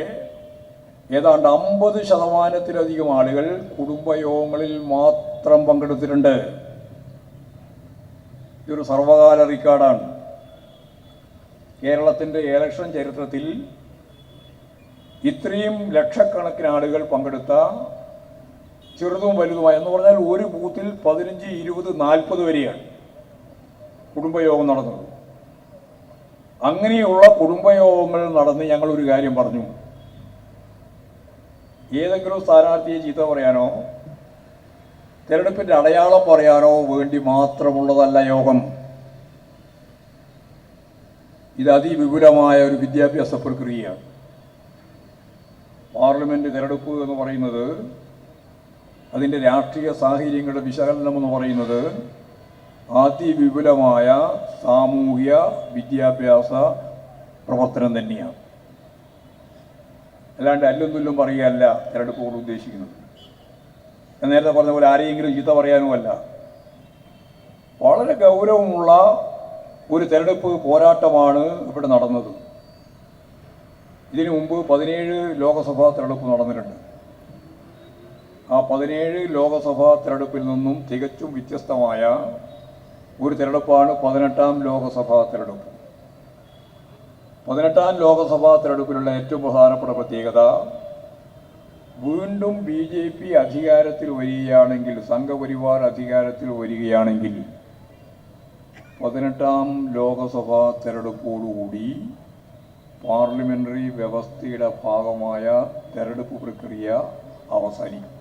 ഏതാണ്ട് 50% ആളുകൾ കുടുംബയോഗങ്ങളിൽ മാത്രം പങ്കെടുത്തിട്ടുണ്ട്. ഇതൊരു സർവകാല റെക്കോർഡാണ്. കേരളത്തിൻ്റെ ഇലക്ഷൻ ചരിത്രത്തിൽ ഇത്രയും ലക്ഷക്കണക്കിന് ആളുകൾ പങ്കെടുത്ത ചെറുതും വലുതുമായ എന്ന് പറഞ്ഞാൽ ഒരു ബൂത്തിൽ 15, 20, 40 വരെയാണ് കുടുംബയോഗം നടന്നത്. അങ്ങനെയുള്ള കുടുംബയോഗങ്ങൾ നടന്ന് ഞങ്ങളൊരു കാര്യം പറഞ്ഞു, ഏതെങ്കിലും സ്ഥാനാർത്ഥിയെ ചീത്ത പറയാനോ തെരഞ്ഞെടുപ്പിൻ്റെ അടയാളം പറയാനോ വേണ്ടി മാത്രമുള്ളതല്ല യോഗം. ഇത് അതിവിപുലമായ ഒരു വിദ്യാഭ്യാസ പ്രക്രിയയാണ്. പാർലമെൻറ്റ് തെരഞ്ഞെടുപ്പ് എന്ന് പറയുന്നത്, അതിൻ്റെ രാഷ്ട്രീയ സാഹചര്യങ്ങളുടെ വിശകലനം എന്ന് പറയുന്നത് അതിവിപുലമായ സാമൂഹ്യ വിദ്യാഭ്യാസ പ്രവർത്തനം തന്നെയാണ്. അല്ലാണ്ട് അല്ലൊന്നും പറയുകയല്ല തെരഞ്ഞെടുപ്പ് കൊണ്ട് ഉദ്ദേശിക്കുന്നത്. ഞാൻ നേരത്തെ പറഞ്ഞ പോലെ ആരെയെങ്കിലും ചീത്ത പറയാനുമല്ല. വളരെ ഗൗരവമുള്ള ഒരു തെരഞ്ഞെടുപ്പ് പോരാട്ടമാണ് ഇവിടെ നടന്നത്. ഇതിനു മുമ്പ് 17 ലോക്സഭാ തെരഞ്ഞെടുപ്പ് നടന്നിട്ടുണ്ട്. ആ 17 ലോകസഭാ തെരഞ്ഞെടുപ്പിൽ നിന്നും തികച്ചും വ്യത്യസ്തമായ ഒരു തെരഞ്ഞെടുപ്പാണ് 18ാം ലോകസഭാ തെരഞ്ഞെടുപ്പ്. 18ാം ലോകസഭാ തെരഞ്ഞെടുപ്പിലുള്ള ഏറ്റവും പ്രധാനപ്പെട്ട പ്രത്യേകത, വീണ്ടും BJP അധികാരത്തിൽ വരികയാണെങ്കിൽ, സംഘപരിവാർ അധികാരത്തിൽ വരികയാണെങ്കിൽ 18ാം ലോകസഭാ തെരഞ്ഞെടുപ്പോടുകൂടി പാർലമെൻ്ററി വ്യവസ്ഥയുടെ ഭാഗമായ തെരഞ്ഞെടുപ്പ് പ്രക്രിയ അവസാനിക്കും.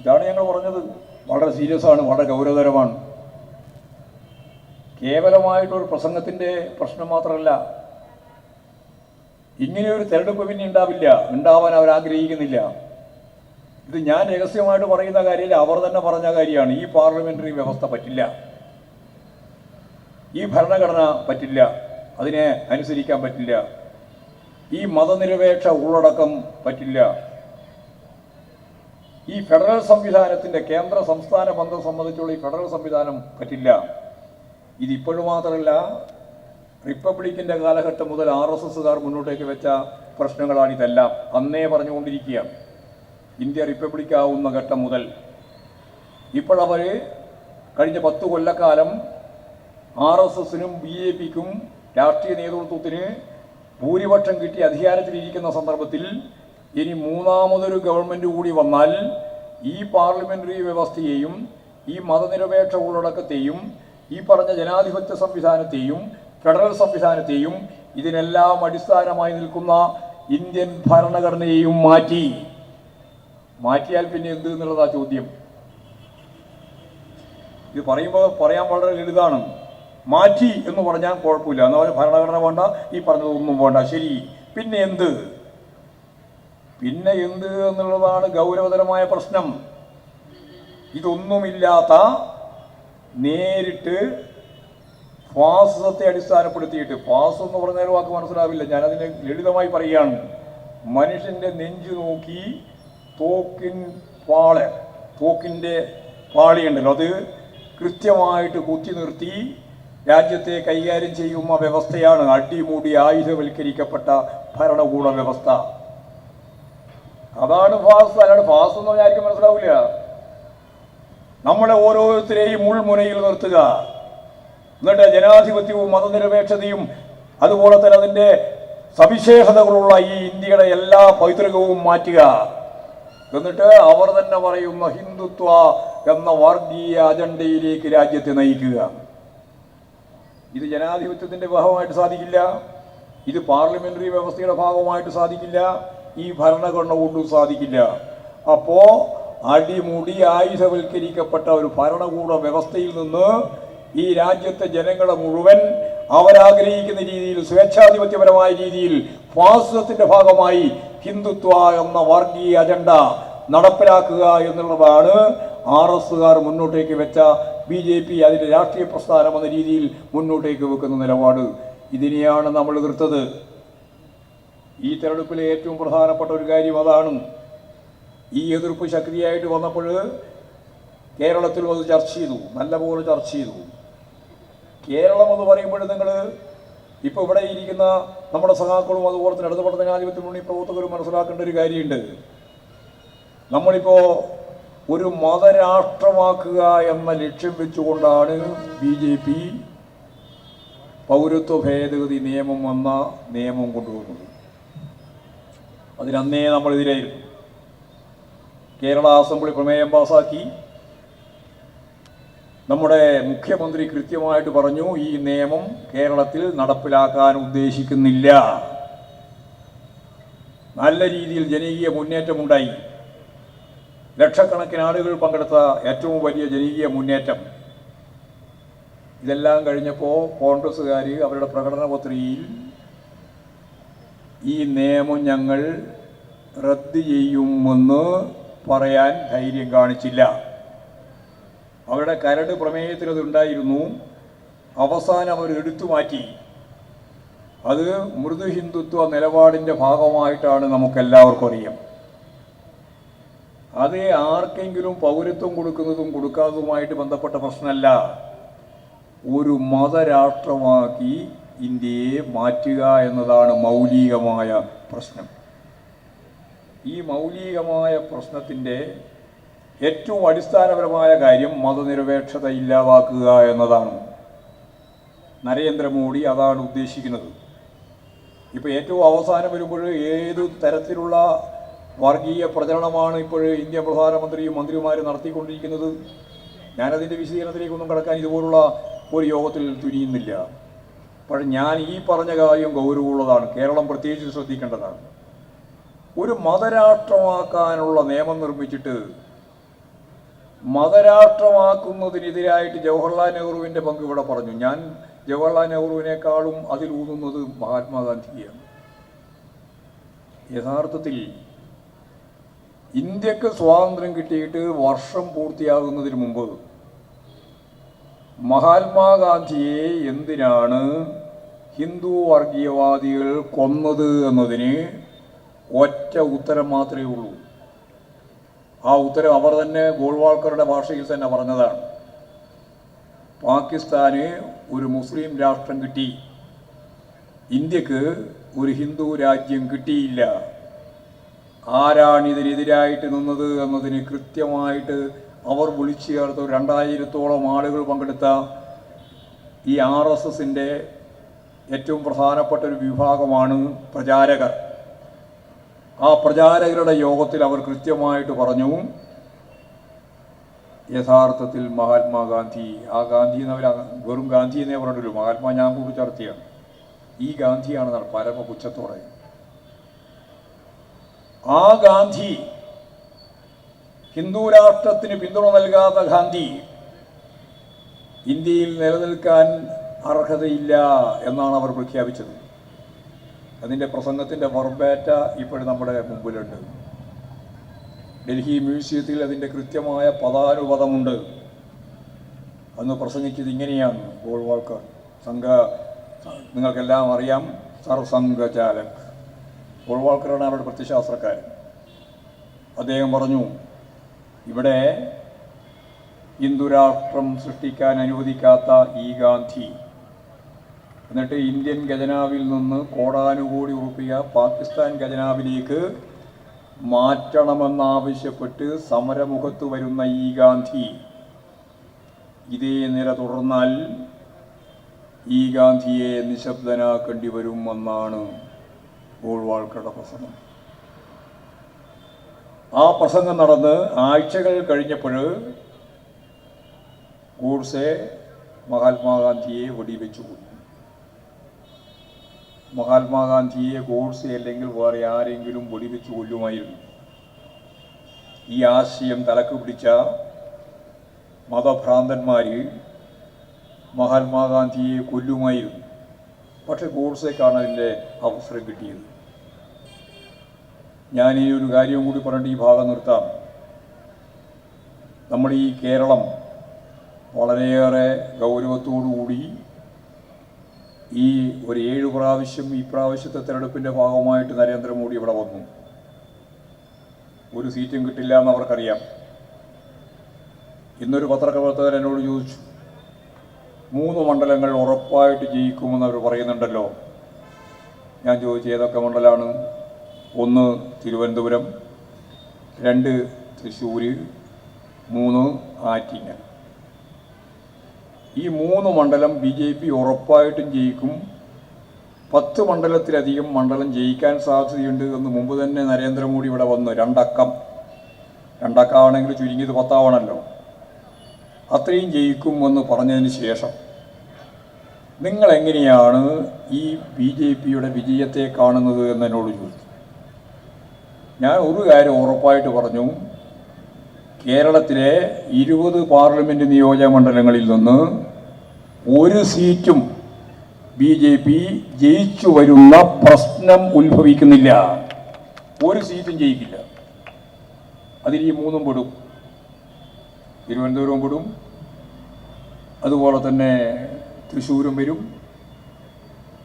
ഇതാണ് ഞങ്ങൾ പറഞ്ഞത്. വളരെ സീരിയസ് ആണ്, വളരെ ഗൗരവതരമാണ്. കേവലമായിട്ടൊരു പ്രസംഗത്തിൻ്റെ പ്രശ്നം മാത്രമല്ല. ഇങ്ങനെയൊരു തെരഞ്ഞെടുപ്പ് പിന്നെ ഉണ്ടാവാൻ അവരാഗ്രഹിക്കുന്നില്ല. ഇത് ഞാൻ രഹസ്യമായിട്ട് പറയുന്ന കാര്യമില്ല, അവർ തന്നെ പറഞ്ഞ കാര്യമാണ്. ഈ പാർലമെൻ്ററി വ്യവസ്ഥ പറ്റില്ല, ഈ ഭരണഘടന പറ്റില്ല, അതിനെ അനുസരിക്കാൻ പറ്റില്ല, ഈ മതനിരപേക്ഷ ഉള്ളടക്കം പറ്റില്ല, ഈ ഫെഡറൽ സംവിധാനത്തിൻ്റെ കേന്ദ്ര സംസ്ഥാന ബന്ധം സംബന്ധിച്ചുള്ള ഈ ഫെഡറൽ സംവിധാനം പറ്റില്ല. ഇതിപ്പോഴും മാത്രമല്ല, റിപ്പബ്ലിക്കിൻ്റെ കാലഘട്ടം മുതൽ RSSകാർ മുന്നോട്ടേക്ക് വെച്ച പ്രശ്നങ്ങളാണിതെല്ലാം. അന്നേ പറഞ്ഞുകൊണ്ടിരിക്കുകയാണ്. ഇന്ത്യ റിപ്പബ്ലിക്കാവുന്ന ഘട്ടം മുതൽ ഇപ്പോഴവർ കഴിഞ്ഞ 10 കൊല്ലക്കാലം RSSനും BJPക്കും രാഷ്ട്രീയ നേതൃത്വത്തിന് ഭൂരിപക്ഷം കിട്ടി അധികാരത്തിലിരിക്കുന്ന സന്ദർഭത്തിൽ ഇനി മൂന്നാമതൊരു ഗവൺമെൻറ് കൂടി വന്നാൽ ഈ പാർലമെൻ്ററി വ്യവസ്ഥയെയും ഈ മതനിരപേക്ഷ ഉള്ളടക്കത്തെയും ഈ പറഞ്ഞ ജനാധിപത്യ സംവിധാനത്തെയും ഫെഡറൽ സംവിധാനത്തെയും ഇതിനെല്ലാം അടിസ്ഥാനമായി നിൽക്കുന്ന ഇന്ത്യൻ ഭരണഘടനയെയും മാറ്റിയാൽ പിന്നെ എന്ത് എന്നുള്ളതാ ചോദ്യം. ഇത് പറയാൻ വളരെ ലളിതാണ്. മാറ്റി എന്ന് പറഞ്ഞാൽ കുഴപ്പമില്ല, എന്നാൽ ഭരണഘടന വേണ്ട, ഈ പറഞ്ഞതൊന്നും വേണ്ട, ശരി. പിന്നെ എന്ത് എന്നുള്ളതാണ് ഗൗരവതരമായ പ്രശ്നം. ഇതൊന്നുമില്ലാത്ത നേരിട്ട് ഫാസിസത്തെ അടിസ്ഥാനപ്പെടുത്തിയിട്ട്, ഫാസിസം എന്ന് പറഞ്ഞ വാക്ക് മനസ്സിലാവില്ല, ഞാനതിനെ ലളിതമായി പറയുകയാണ്. മനുഷ്യൻ്റെ നെഞ്ചു നോക്കി തോക്കിൻ്റെ പാളിയുണ്ടല്ലോ, അത് കൃത്യമായിട്ട് കുത്തി നിർത്തി രാജ്യത്തെ കൈകാര്യം ചെയ്യുന്ന വ്യവസ്ഥയാണ് അടിമുടി ആയുധവൽക്കരിക്കപ്പെട്ട ഭരണകൂട വ്യവസ്ഥ. അതാണ് ഫാസിസം. അല്ലാണ്ട് ഫാസിസം എന്ന് പറഞ്ഞാൽ ആർക്കും മനസ്സിലാവില്ല. നമ്മളെ ഓരോരുത്തരെയും മുൾമുനയിൽ നിർത്തുക, എന്നിട്ട് ജനാധിപത്യവും മതനിരപേക്ഷതയും അതുപോലെ തന്നെ അതിൻ്റെ സവിശേഷതകളുള്ള ഈ ഇന്ത്യയുടെ എല്ലാ പൈതൃകവും മാറ്റുക, എന്നിട്ട് അവർ തന്നെ പറയുന്ന ഹിന്ദുത്വ എന്ന വർഗീയ അജണ്ടയിലേക്ക് രാജ്യത്തെ നയിക്കുക. ഇത് ജനാധിപത്യത്തിൻ്റെ ഭാഗമായിട്ട് സാധിക്കില്ല, ഇത് പാർലമെൻ്ററി വ്യവസ്ഥയുടെ ഭാഗമായിട്ട് സാധിക്കില്ല, ഈ ഭരണഘടന കൊണ്ടും സാധിക്കില്ല. അപ്പോൾ അടിമുടി ആയുധവൽക്കരിക്കപ്പെട്ട ഒരു ഭരണകൂട വ്യവസ്ഥയിൽ നിന്ന് ഈ രാജ്യത്തെ ജനങ്ങളെ മുഴുവൻ അവരാഗ്രഹിക്കുന്ന രീതിയിൽ, സ്വേച്ഛാധിപത്യപരമായ രീതിയിൽ ഫാസിസത്തിൻ്റെ ഭാഗമായി ഹിന്ദുത്വ എന്ന വർഗീയ അജണ്ട നടപ്പിലാക്കുക എന്നുള്ളതാണ് RSകാർ മുന്നോട്ടേക്ക് വെച്ച, BJP അതിൻ്റെ രാഷ്ട്രീയ പ്രസ്ഥാനം എന്ന രീതിയിൽ മുന്നോട്ടേക്ക് വെക്കുന്ന നിലപാട്. ഇതിനെയാണ് നമ്മൾ എതിർത്തത്. ഈ തെരഞ്ഞെടുപ്പിലെ ഏറ്റവും പ്രധാനപ്പെട്ട ഒരു കാര്യം അതാണ്. ഈ എതിർപ്പ് ശക്തിയായിട്ട് വന്നപ്പോൾ കേരളത്തിൽ അത് ചർച്ച ചെയ്തു, നല്ലപോലെ ചർച്ച ചെയ്തു. കേരളം എന്ന് പറയുമ്പോൾ നിങ്ങൾ ഇപ്പോൾ ഇവിടെ ഇരിക്കുന്ന നമ്മുടെ സഖാക്കളും അതുപോലെ തന്നെ ഇടതുപക്ഷ ജനാധിപത്യ മുന്നണി പ്രവർത്തകരും മനസ്സിലാക്കേണ്ട ഒരു കാര്യമുണ്ട്. നമ്മളിപ്പോൾ ഒരു മതരാഷ്ട്രമാക്കുക എന്ന ലക്ഷ്യം വെച്ചുകൊണ്ടാണ് BJP പൗരത്വ ഭേദഗതി നിയമം എന്ന നിയമം കൊണ്ടുവന്നത്. അതിനന്നേ നമ്മളെതിരായിരുന്നു. കേരള അസംബ്ലി പ്രമേയം പാസാക്കി. നമ്മുടെ മുഖ്യമന്ത്രി കൃത്യമായിട്ട് പറഞ്ഞു, ഈ നിയമം കേരളത്തിൽ നടപ്പിലാക്കാൻ ഉദ്ദേശിക്കുന്നില്ല. നല്ല രീതിയിൽ ജനകീയ മുന്നേറ്റമുണ്ടായി. ലക്ഷക്കണക്കിന് ആളുകൾ പങ്കെടുത്ത ഏറ്റവും വലിയ ജനകീയ മുന്നേറ്റം. ഇതെല്ലാം കഴിഞ്ഞപ്പോൾ കോൺഗ്രസ്സുകാർ അവരുടെ പ്രകടന പത്രികയിൽ ഈ നിയമം ഞങ്ങൾ റദ്ദ് ചെയ്യുമെന്ന് പറയാൻ ധൈര്യം കാണിച്ചില്ല. അവരുടെ കരട് പ്രമേയത്തിൽ അതുണ്ടായിരുന്നു. അവസാനം അവർ എടുത്തു മാറ്റി. അത് മൃദു ഹിന്ദുത്വ നിലപാടിൻ്റെ ഭാഗമായിട്ടാണ് നമുക്കെല്ലാവർക്കും അറിയാം. അത് ആർക്കെങ്കിലും പൗരത്വം കൊടുക്കുന്നതും കൊടുക്കാത്തതുമായിട്ട് ബന്ധപ്പെട്ട പ്രശ്നമല്ല. ഒരു മതരാഷ്ട്രമാക്കി ഇന്ത്യയെ മാറ്റുക എന്നതാണ് മൗലികമായ പ്രശ്നം. ഈ മൗലികമായ പ്രശ്നത്തിൻ്റെ ഏറ്റവും അടിസ്ഥാനപരമായ കാര്യം മതനിരപേക്ഷത ഇല്ലാതാക്കുക എന്നതാണ്. നരേന്ദ്രമോദി അതാണ് ഉദ്ദേശിക്കുന്നത്. ഇപ്പോൾ ഏറ്റവും അവസാനം വരുമ്പോൾ ഏത് തരത്തിലുള്ള വർഗീയ പ്രചരണമാണ് ഇപ്പോൾ ഇന്ത്യൻ പ്രധാനമന്ത്രിയും മന്ത്രിമാരും നടത്തിക്കൊണ്ടിരിക്കുന്നത്? ഞാനതിൻ്റെ വിശദീകരണത്തിലേക്കൊന്നും കടക്കാൻ ഇതുപോലുള്ള ഒരു യോഗത്തിൽ തുനിയുന്നില്ല. പക്ഷേ ഞാൻ ഈ പറഞ്ഞ കാര്യം ഗൗരവമുള്ളതാണ്. കേരളം പ്രത്യേകിച്ച് ശ്രദ്ധിക്കേണ്ടതാണ്. ഒരു മതരാഷ്ട്രമാക്കാനുള്ള നിയമം നിർമ്മിച്ചിട്ട് മതരാഷ്ട്രമാക്കുന്നതിനെതിരായിട്ട് ജവഹർലാൽ നെഹ്റുവിൻ്റെ പങ്ക് ഇവിടെ പറഞ്ഞു. ഞാൻ ജവഹർലാൽ നെഹ്റുവിനേക്കാളും അതിൽ ഊന്നുന്നത് മഹാത്മാഗാന്ധിയാണ്. യഥാർത്ഥത്തിൽ ഇന്ത്യക്ക് സ്വാതന്ത്ര്യം കിട്ടിയിട്ട് വർഷം പൂർത്തിയാകുന്നതിന് മുമ്പ് മഹാത്മാഗാന്ധിയെ എന്തിനാണ് ഹിന്ദു വർഗീയവാദികൾ കൊന്നത് എന്നതിന് ഒറ്റ ഉത്തരം മാത്രമേ ഉള്ളൂ. ആ ഉത്തരം അവർ തന്നെ ഗോൾവാൾക്കറുടെ ഭാഷയിൽ തന്നെ പറഞ്ഞതാണ്. പാകിസ്ഥാന് ഒരു മുസ്ലിം രാഷ്ട്രം കിട്ടി, ഇന്ത്യക്ക് ഒരു ഹിന്ദു രാജ്യം കിട്ടിയില്ല. ആരാണിതിനെതിരായിട്ട് നിന്നത് എന്നതിന് കൃത്യമായിട്ട് അവർ വിളിച്ചു ചേർത്ത് 2000-ഓളം ആളുകൾ പങ്കെടുത്ത ഈ RSSൻ്റെ ഏറ്റവും പ്രധാനപ്പെട്ട ഒരു വിഭാഗമാണ് പ്രചാരകർ. ആ പ്രചാരകരുടെ യോഗത്തിൽ അവർ കൃത്യമായിട്ട് പറഞ്ഞു, യഥാർത്ഥത്തിൽ മഹാത്മാഗാന്ധി, ആ ഗാന്ധി എന്നവർ വെറും ഗാന്ധി എന്നേ പറഞ്ഞിട്ടുള്ളൂ, മഹാത്മാ ഞാൻ കൂടി ചർച്ചയാണ്, ഈ ഗാന്ധിയാണെന്നാണ് പരമപുച്ഛത്തോടെ. ആ ഗാന്ധി, ഹിന്ദു രാഷ്ട്രത്തിന് പിന്തുണ നൽകാത്ത ഗാന്ധി ഇന്ത്യയിൽ നിലനിൽക്കാൻ അർഹതയില്ല എന്നാണ് അവർ പ്രഖ്യാപിച്ചത്. അതിൻ്റെ പ്രസംഗത്തിൻ്റെ വർബാറ്റ ഇപ്പോഴും നമ്മുടെ മുമ്പിലുണ്ട്. ഡൽഹി മ്യൂസിയത്തിൽ അതിൻ്റെ കൃത്യമായ പദാനുപദമുണ്ട്. അന്ന് പ്രസംഗിച്ചത് ഇങ്ങനെയാണ് ഗോൾവാൾക്കർ. നിങ്ങൾക്കെല്ലാം അറിയാം, സർസംഘചാലക് ഗോൾവാൾക്കറാണ് അവരുടെ പ്രത്യശാസ്ത്രക്കാരൻ. അദ്ദേഹം പറഞ്ഞു, ഇവിടെ ഹിന്ദുരാഷ്ട്രം സൃഷ്ടിക്കാൻ അനുവദിക്കാത്ത ഈ ഗാന്ധി എന്നിട്ട് ഇന്ത്യൻ ഖജനാവിൽ നിന്ന് കോടാനുകോടി ഉറുപ്പിക പാകിസ്ഥാൻ ഖജനാവിലേക്ക് മാറ്റണമെന്നാവശ്യപ്പെട്ട് സമരമുഖത്ത് വരുന്ന ഈ ഗാന്ധി ഇതേ നില തുടർന്നാൽ ഈ ഗാന്ധിയെ നിശബ്ദനാക്കേണ്ടി വരുമെന്നാണ് ഗോൾവാൾക്കറുടെ പ്രസംഗം. ആ പ്രസംഗം നടന്ന് ആഴ്ചകൾ കഴിഞ്ഞപ്പോൾ ഗോഡ്സെ മഹാത്മാഗാന്ധിയെ വെടിവെച്ചു കൊന്നു. മഹാത്മാഗാന്ധിയെ ഗോഡ്സെ അല്ലെങ്കിൽ വേറെ ആരെങ്കിലും വെടിവെച്ച് കൊല്ലുമായിരുന്നു. ഈ ആശയം തലക്ക് പിടിച്ച മതഭ്രാന്തന്മാർ മഹാത്മാഗാന്ധിയെ കൊല്ലുമായിരുന്നു. പക്ഷെ ഗോഡ്സെക്കാണ് അതിൻ്റെ അവസരം കിട്ടിയത്. ഞാൻ ഈ ഒരു കാര്യം കൂടി പറഞ്ഞിട്ട് ഈ ഭാഗം നിർത്താം. നമ്മൾ ഈ കേരളം വളരെയേറെ ഗൗരവത്തോടുകൂടി ഈ ഒരു 7 പ്രാവശ്യം ഈ പ്രാവശ്യത്തെ തെരഞ്ഞെടുപ്പിൻ്റെ ഭാഗമായിട്ട് നരേന്ദ്രമോദി ഇവിടെ വന്നു. ഒരു സീറ്റും കിട്ടില്ല എന്ന് അവർക്കറിയാം. ഇന്നൊരു പത്രപ്രവർത്തകർ എന്നോട് ചോദിച്ചു, 3 മണ്ഡലങ്ങൾ ഉറപ്പായിട്ട് ജയിക്കുമെന്ന് അവർ പറയുന്നുണ്ടല്ലോ. ഞാൻ ചോദിച്ചു, ഏതൊക്കെ മണ്ഡലമാണ്? 1 തിരുവനന്തപുരം, 2 തൃശ്ശൂർ, 3 ആറ്റിങ്ങൽ. ഈ 3 മണ്ഡലം BJP ഉറപ്പായിട്ടും ജയിക്കും. 10 മണ്ഡലത്തിലധികം മണ്ഡലം ജയിക്കാൻ സാധ്യതയുണ്ട് എന്ന് മുമ്പ് തന്നെ നരേന്ദ്രമോദി ഇവിടെ വന്ന് 2 അക്കമാണെങ്കിൽ ചുരുങ്ങിയത് 10 ആവണമല്ലോ, അത്രയും ജയിക്കുമെന്ന് പറഞ്ഞതിന് ശേഷം നിങ്ങളെങ്ങനെയാണ് ഈ BJPയുടെ വിജയത്തെ കാണുന്നത് എന്ന് എന്നോട് ചോദിച്ചു. ഞാൻ ഒരു കാര്യം ഉറപ്പായിട്ട് പറഞ്ഞു, കേരളത്തിലെ 20 പാർലമെൻറ്റ് നിയോജക മണ്ഡലങ്ങളിൽ നിന്ന് ഒരു സീറ്റും BJP ജയിച്ചു വരുന്ന പ്രശ്നം ഉത്ഭവിക്കുന്നില്ല. ഒരു സീറ്റും ജയിക്കില്ല. അതിൽ ഈ 3 പെടും. തിരുവനന്തപുരവും പെടും, അതുപോലെ തന്നെ തൃശ്ശൂരും വരും,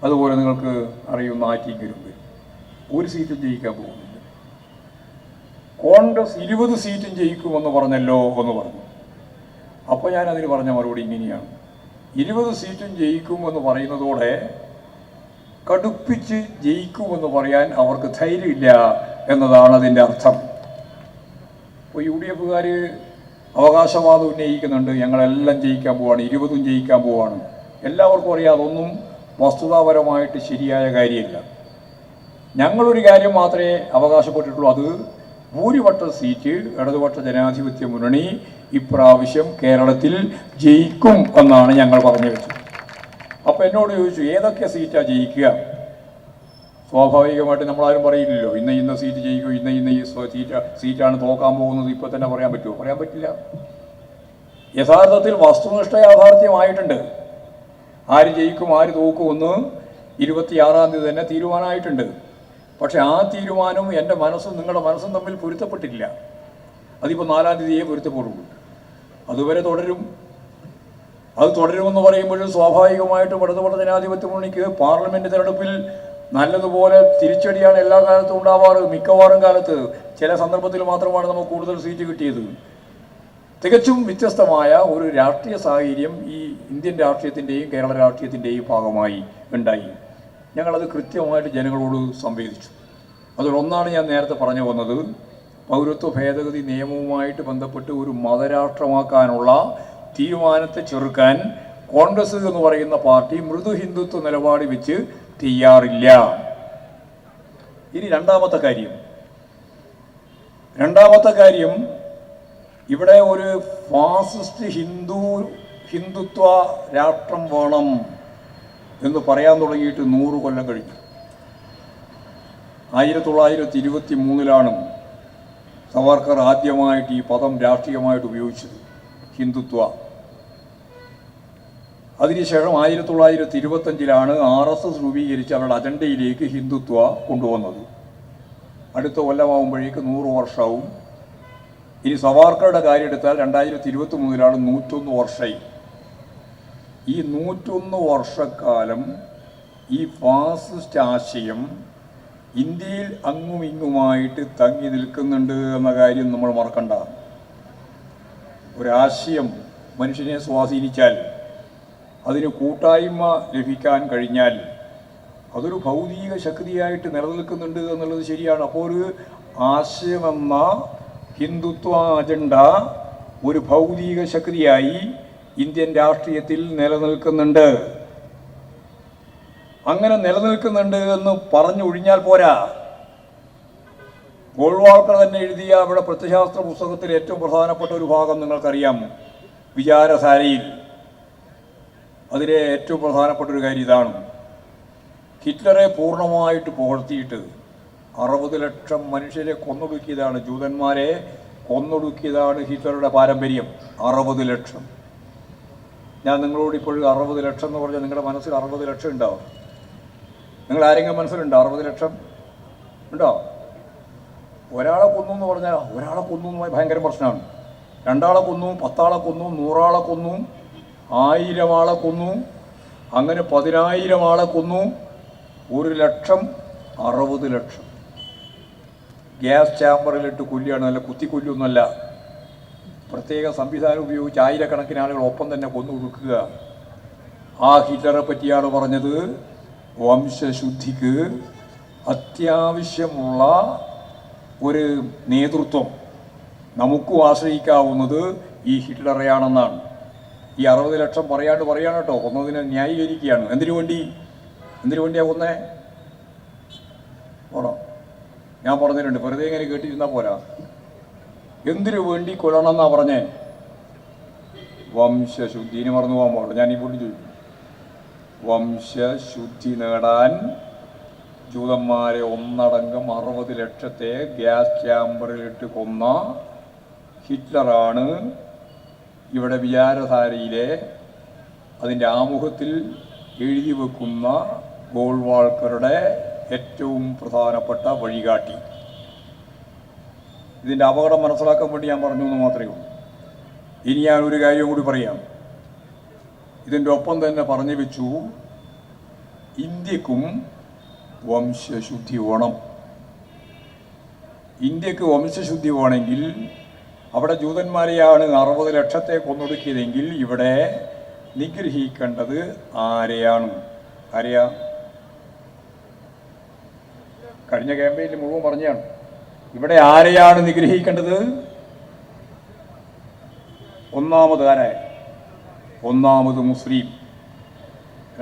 അതുപോലെ നിങ്ങൾക്ക് അറിയുന്ന ആറ്റിങ്ങലും വരും. ഒരു സീറ്റും ജയിക്കാൻ പോകുന്നില്ല. കോൺഗ്രസ് 20 സീറ്റും ജയിക്കുമെന്ന് പറഞ്ഞല്ലോ എന്ന് പറഞ്ഞു. അപ്പോൾ ഞാൻ അതിന് പറഞ്ഞ മറുപടി ഇങ്ങനെയാണ്, 20 സീറ്റും ജയിക്കുമെന്ന് പറയുന്നതോടെ കടുപ്പിച്ച് ജയിക്കുമെന്ന് പറയാൻ അവർക്ക് ധൈര്യമില്ല എന്നതാണ് അതിൻ്റെ അർത്ഥം. ഇപ്പോൾ UDFകാർ അവകാശവാദം ഉന്നയിക്കുന്നുണ്ട്, ഞങ്ങളെല്ലാം ജയിക്കാൻ പോവാണ്, 20 ജയിക്കാൻ പോവാണ്. എല്ലാവർക്കും അറിയാം അതൊന്നും വസ്തുതാപരമായിട്ട് ശരിയായ കാര്യമില്ല. ഞങ്ങളൊരു കാര്യം മാത്രമേ അവകാശപ്പെട്ടിട്ടുള്ളൂ, അത് ഭൂരിപക്ഷ സീറ്റ് ഇടതുപക്ഷ ജനാധിപത്യ മുന്നണി ഇപ്രാവശ്യം കേരളത്തിൽ ജയിക്കും എന്നാണ് ഞങ്ങൾ പറഞ്ഞു വെച്ചത്. അപ്പോൾ എന്നോട് ചോദിച്ചു ഏതൊക്കെ സീറ്റാണ് ജയിക്കുക. സ്വാഭാവികമായിട്ട് നമ്മളാരും പറയില്ലല്ലോ ഇന്ന സീറ്റ് ജയിക്കും, ഇന്ന ഈ സീറ്റാണ് തോക്കാൻ പോകുന്നത് ഇപ്പോൾ തന്നെ പറയാൻ പറ്റുമോ? പറയാൻ പറ്റില്ല. യഥാർത്ഥത്തിൽ വസ്തുനിഷ്ഠ യാഥാർത്ഥ്യമായിട്ടുണ്ട്. ആര് ജയിക്കും ആര് തോക്കുമെന്ന് 26-ാം തീയതി തന്നെ തീരുമാനമായിട്ടുണ്ട്. പക്ഷെ ആ തീരുമാനം എൻ്റെ മനസ്സും നിങ്ങളുടെ മനസ്സും തമ്മിൽ പൊരുത്തപ്പെട്ടിട്ടില്ല. അതിപ്പോൾ 4-ാം തീയതിയെ പൊരുത്തപ്പെടുള്ളൂ. അതുവരെ തുടരും. അത് തുടരുമെന്ന് പറയുമ്പോഴും സ്വാഭാവികമായിട്ടും ഇടതുപക്ഷ ജനാധിപത്യ മുന്നണിക്ക് പാർലമെൻറ്റ് തിരഞ്ഞെടുപ്പിൽ നല്ലതുപോലെ തിരിച്ചടിയാണ് എല്ലാ കാലത്തും ഉണ്ടാവാറ്. മിക്കവാറും കാലത്ത് ചില സന്ദർഭത്തിൽ മാത്രമാണ് നമുക്ക് കൂടുതൽ സീറ്റ് കിട്ടിയത്. തികച്ചും വ്യത്യസ്തമായ ഒരു രാഷ്ട്രീയ സാഹചര്യം ഈ ഇന്ത്യൻ രാഷ്ട്രീയത്തിൻ്റെയും കേരള രാഷ്ട്രീയത്തിൻ്റെയും ഭാഗമായി ഉണ്ടായി. ഞങ്ങളത് കൃത്യമായിട്ട് ജനങ്ങളോട് സംവേദിച്ചു. അതിലൊന്നാണ് ഞാൻ നേരത്തെ പറഞ്ഞു വന്നത്, പൗരത്വ ഭേദഗതി നിയമവുമായിട്ട് ബന്ധപ്പെട്ട് ഒരു മതരാഷ്ട്രമാക്കാനുള്ള തീരുമാനത്തെ ചെറുക്കാൻ കോൺഗ്രസ് എന്ന് പറയുന്ന പാർട്ടി മൃദു ഹിന്ദുത്വ നിലപാട് വെച്ച് തയ്യാറില്ല. ഇനി രണ്ടാമത്തെ കാര്യം ഇവിടെ ഒരു ഫാസിസ്റ്റ് ഹിന്ദുത്വ രാഷ്ട്രം വേണം എന്ന് പറയാൻ തുടങ്ങിയിട്ട് 100 കൊല്ലം കഴിഞ്ഞു. 1923 സവർക്കർ ആദ്യമായിട്ട് ഈ പദം രാഷ്ട്രീയമായിട്ട് ഉപയോഗിച്ചത്, ഹിന്ദുത്വ. അതിനുശേഷം 1925 RSS രൂപീകരിച്ച് അവരുടെ അജണ്ടയിലേക്ക് ഹിന്ദുത്വ കൊണ്ടുവന്നത്. അടുത്ത കൊല്ലമാകുമ്പോഴേക്ക് 100 വർഷവും. ഇനി സവാർക്കറുടെ കാര്യം എടുത്താൽ 2023 101 വർഷമായി. ഈ 101 വർഷക്കാലം ഈ ഫാസിസ്റ്റ് ആശയം ഇന്ത്യയിൽ അങ്ങും ഇങ്ങുമായിട്ട് തങ്ങി നിൽക്കുന്നുണ്ട് എന്ന കാര്യം നമ്മൾ മറക്കണ്ട. ഒരാശയം മനുഷ്യനെ സ്വാധീനിച്ചാൽ, അതിന് കൂട്ടായ്മ ലഭിക്കാൻ കഴിഞ്ഞാൽ അതൊരു ഭൗതിക ശക്തിയായിട്ട് നിലനിൽക്കുന്നുണ്ട് എന്നുള്ളത് ശരിയാണ്. അപ്പോൾ ഒരു ആശയമെന്ന ഹിന്ദുത്വ അജണ്ട ഒരു ഭൗതിക ശക്തിയായി ഇന്ത്യൻ രാഷ്ട്രീയത്തിൽ നിലനിൽക്കുന്നുണ്ട്. അങ്ങനെ നിലനിൽക്കുന്നുണ്ട് എന്ന് പറഞ്ഞൊഴിഞ്ഞാൽ പോരാ. ഗോൾവാൾക്കർ തന്നെ എഴുതിയ അവിടെ പ്രത്യശാസ്ത്ര പുസ്തകത്തിൽ ഏറ്റവും പ്രധാനപ്പെട്ട ഒരു ഭാഗം നിങ്ങൾക്കറിയാം, വിചാരധാരയിൽ. അതിലെ ഏറ്റവും പ്രധാനപ്പെട്ട ഒരു കാര്യം ഇതാണ്: ഹിറ്റ്ലറെ പൂർണ്ണമായിട്ട് പുകഴ്ത്തിയിട്ട് 60 ലക്ഷം മനുഷ്യരെ കൊന്നൊടുക്കിയതാണ്, ജൂതന്മാരെ കൊന്നൊടുക്കിയതാണ് ഹിറ്റ്ലറുടെ പാരമ്പര്യം. 60 ലക്ഷം. ഞാൻ നിങ്ങളോട് ഇപ്പോഴും 60 ലക്ഷം എന്ന് പറഞ്ഞാൽ നിങ്ങളുടെ മനസ്സിൽ 60 ലക്ഷം ഉണ്ടാവും. നിങ്ങൾ ആരെങ്കിലും മനസ്സിലുണ്ടോ 60 ലക്ഷം ഉണ്ടോ? ഒരാളെ കൊന്നു എന്ന് പറഞ്ഞാൽ ഒരാളെ കൊന്നു എന്ന് ഭയങ്കര പ്രശ്നമാണ്. 2 ആളെ കൊന്നു, 10 ആളെ കൊന്നു, 100 ആളെ കൊന്നു, 1000 ആളെ കൊന്നു, അങ്ങനെ 10,000 ആളെ കൊന്നു. 1 ലക്ഷം 60 ലക്ഷം. ഗ്യാസ് ചാമ്പറിലിട്ട് കൊല്ലുകയാണ്, നല്ല കുത്തിക്കൊല്ലൊന്നുമല്ല. പ്രത്യേക സംവിധാനം ഉപയോഗിച്ച് ആയിരക്കണക്കിന് ആളുകൾ ഒപ്പം തന്നെ കൊന്നു കൊടുക്കുക. ആ ഹിറ്റ്ലറെ പറ്റിയാണ് പറഞ്ഞത്, വംശശുദ്ധിക്ക് അത്യാവശ്യമുള്ള ഒരു നേതൃത്വം നമുക്കും ആശ്രയിക്കാവുന്നത് ഈ ഹിറ്റ്ലറെയാണെന്നാണ്. ഈ 60 ലക്ഷം പറയാണ് കേട്ടോ, കൊന്നതിനെ ന്യായീകരിക്കുകയാണ്. എന്തിനു വേണ്ടിയാണ് കൊന്നേ? ഓണോ, ഞാൻ പറഞ്ഞിട്ടുണ്ട്, വെറുതെ ഇങ്ങനെ കേട്ടിരുന്നാൽ പോരാ. എന്തിനു വേണ്ടി കൊല്ലണമെന്നാ പറഞ്ഞേ? വംശശുദ്ധിനെ മറന്നു പോകാൻ പാടില്ല. ഞാൻ ഈ പുള്ളി ചോദിക്കും, വംശശുദ്ധി നേടാൻ ജൂതന്മാരെ ഒന്നടങ്കം 60 ലക്ഷത്തെ ഗ്യാസ് ചാമ്പറിലിട്ട് കൊന്ന ഹിറ്റ്ലറാണ് ഇവിടെ വിചാരധാരയിലെ അതിൻ്റെ ആമുഖത്തിൽ എഴുതി വെക്കുന്ന ഗോൾവാൾക്കറുടെ ഏറ്റവും പ്രധാനപ്പെട്ട വഴികാട്ടി. ഇതിൻ്റെ അപകടം മനസ്സിലാക്കാൻ വേണ്ടി ഞാൻ പറഞ്ഞു എന്ന് മാത്രമേ ഉള്ളൂ. ഇനി ഞാൻ ഒരു കാര്യം കൂടി പറയാം. ഇതിൻ്റെ ഒപ്പം തന്നെ പറഞ്ഞു വെച്ചു, ഇന്ത്യക്കും വംശശുദ്ധി വേണം. ഇന്ത്യക്ക് വംശശുദ്ധി വേണമെങ്കിൽ അവിടെ ജൂതന്മാരെയാണ് 60 ലക്ഷത്തെ കൊന്നൊടുക്കിയതെങ്കിൽ ഇവിടെ നിഗ്രഹിക്കേണ്ടത് ആരെയാണ്? കഴിഞ്ഞ ക്യാമ്പയിനിൽ മുഴുവൻ പറഞ്ഞാണ്. ഇവിടെ ആരെയാണ് നിഗ്രഹിക്കേണ്ടത്? ഒന്നാമത് ആരെ? ഒന്നാമത് മുസ്ലിം,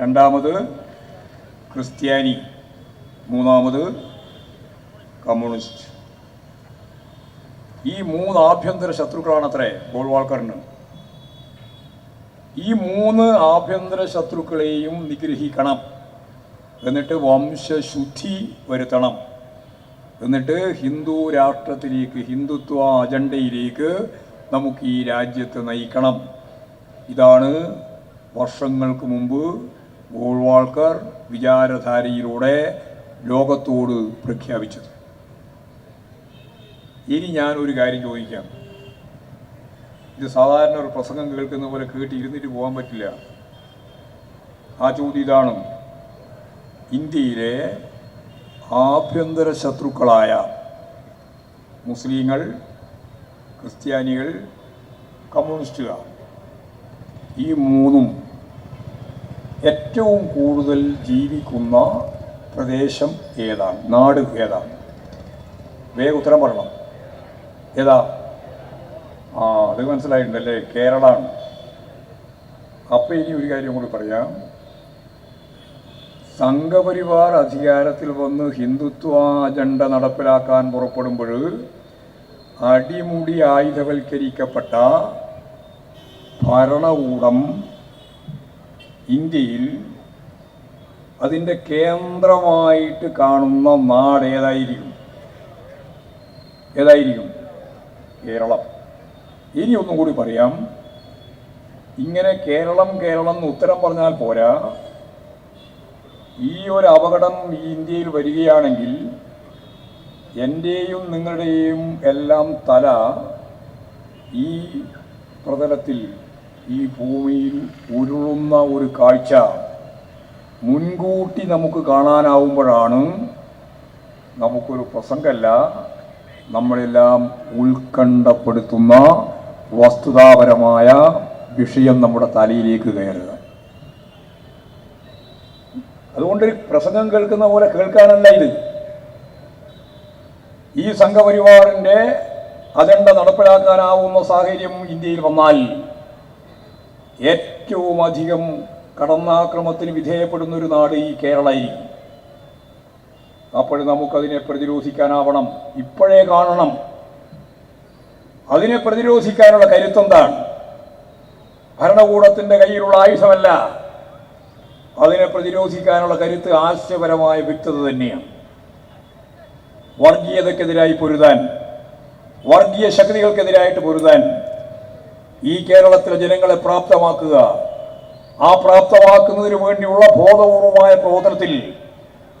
രണ്ടാമത് ക്രിസ്ത്യാനി, മൂന്നാമത് കമ്മ്യൂണിസ്റ്റ്. ഈ മൂന്ന് ആഭ്യന്തര ശത്രുക്കളാണത്രേ ഗോൾവാൾക്കറിന്. ഈ മൂന്ന് ആഭ്യന്തര ശത്രുക്കളെയും നിഗ്രഹിക്കണം, എന്നിട്ട് വംശശുദ്ധി വരുത്തണം, എന്നിട്ട് ഹിന്ദു രാഷ്ട്രത്തിലേക്ക്, ഹിന്ദുത്വ അജണ്ടയിലേക്ക് നമുക്ക് ഈ രാജ്യത്തെ നയിക്കണം. ഇതാണ് വർഷങ്ങൾക്ക് മുമ്പ് ഗോൾവാൾക്കർ വിചാരധാരയിലൂടെ ലോകത്തോട് പ്രഖ്യാപിച്ചത്. ഇനി ഞാനൊരു കാര്യം ചോദിക്കാം. ഇത് സാധാരണ ഒരു പ്രസംഗം കേൾക്കുന്ന പോലെ കേട്ട് ഇരുന്നിട്ട് പോകാൻ പറ്റില്ല. ആ ചോദ്യം ഇതാണ്: ഇന്ത്യയിലെ ആഭ്യന്തര ശത്രുക്കളായ മുസ്ലിങ്ങൾ, ക്രിസ്ത്യാനികൾ, കമ്മ്യൂണിസ്റ്റുകാർ, ഈ മൂന്നും ഏറ്റവും കൂടുതൽ ജീവിക്കുന്ന പ്രദേശം ഏതാണ്? നാട് ഏതാണ്? വേഗം ഉത്തരം പറയണം. ഏതാ? അത് മനസ്സിലായിട്ടുണ്ടല്ലേ, കേരളമാണ്. അപ്പം ഇനി ഒരു കാര്യം കൂടി പറയാം. സംഘപരിവാർ അധികാരത്തിൽ വന്ന് ഹിന്ദുത്വ അജണ്ട നടപ്പിലാക്കാൻ പുറപ്പെടുമ്പോൾ അടിമുടി ആയുധവൽക്കരിക്കപ്പെട്ട ഭരണകൂടം ഇന്ത്യയിൽ അതിൻ്റെ കേന്ദ്രമായിട്ട് കാണുന്ന നാട് ഏതായിരിക്കും? കേരളം. ഇനി ഒന്നും കൂടി പറയാം. ഇങ്ങനെ കേരളം കേരളം എന്ന് ഉത്തരം പറഞ്ഞാൽ പോരാ. ഈ ഒരു അപകടം ഈ ഇന്ത്യയിൽ വരികയാണെങ്കിൽ എൻ്റെയും നിങ്ങളുടെയും എല്ലാം തല ഈ പ്രതലത്തിൽ, ഈ ഭൂമിയിൽ ഉരുളുന്ന ഒരു കാഴ്ച മുൻകൂട്ടി നമുക്ക് കാണാനാവുമ്പോഴാണ് നമുക്കൊരു പ്രസംഗമല്ല, നമ്മളെല്ലാം ഉത്കണ്ഠപ്പെടുത്തുന്ന വസ്തുതാപരമായ വിഷയം നമ്മുടെ തലയിലേക്ക് കയറുക. അതുകൊണ്ട് പ്രസംഗം കേൾക്കുന്ന പോലെ കേൾക്കാനല്ല ഇത്. ഈ സംഘപരിവാറിൻ്റെ അജണ്ട നടപ്പിലാക്കാനാവുന്ന സാഹചര്യം ഇന്ത്യയിൽ വന്നാൽ ഏറ്റവും അധികം കടന്നാക്രമണത്തിന് വിധേയപ്പെടുന്ന ഒരു നാട് ഈ കേരളമായിരിക്കും. അപ്പോൾ നമുക്കതിനെ പ്രതിരോധിക്കാനാവണം. ഇപ്പോഴേ കാണണം. അതിനെ പ്രതിരോധിക്കാനുള്ള കരുത്തെന്താണ്? ഭരണകൂടത്തിൻ്റെ കയ്യിലുള്ള ആയുധമല്ല. അതിനെ പ്രതിരോധിക്കാനുള്ള കരുത്ത് ആശയപരമായ വ്യക്തത തന്നെയാണ്. വർഗീയതക്കെതിരായി പൊരുതാൻ, വർഗീയ ശക്തികൾക്കെതിരായിട്ട് പൊരുതാൻ ഈ കേരളത്തിലെ ജനങ്ങളെ പ്രാപ്തമാക്കുക. ആ പ്രാപ്തമാക്കുന്നതിന് വേണ്ടിയുള്ള ബോധപൂർവമായ പ്രവർത്തനത്തിൽ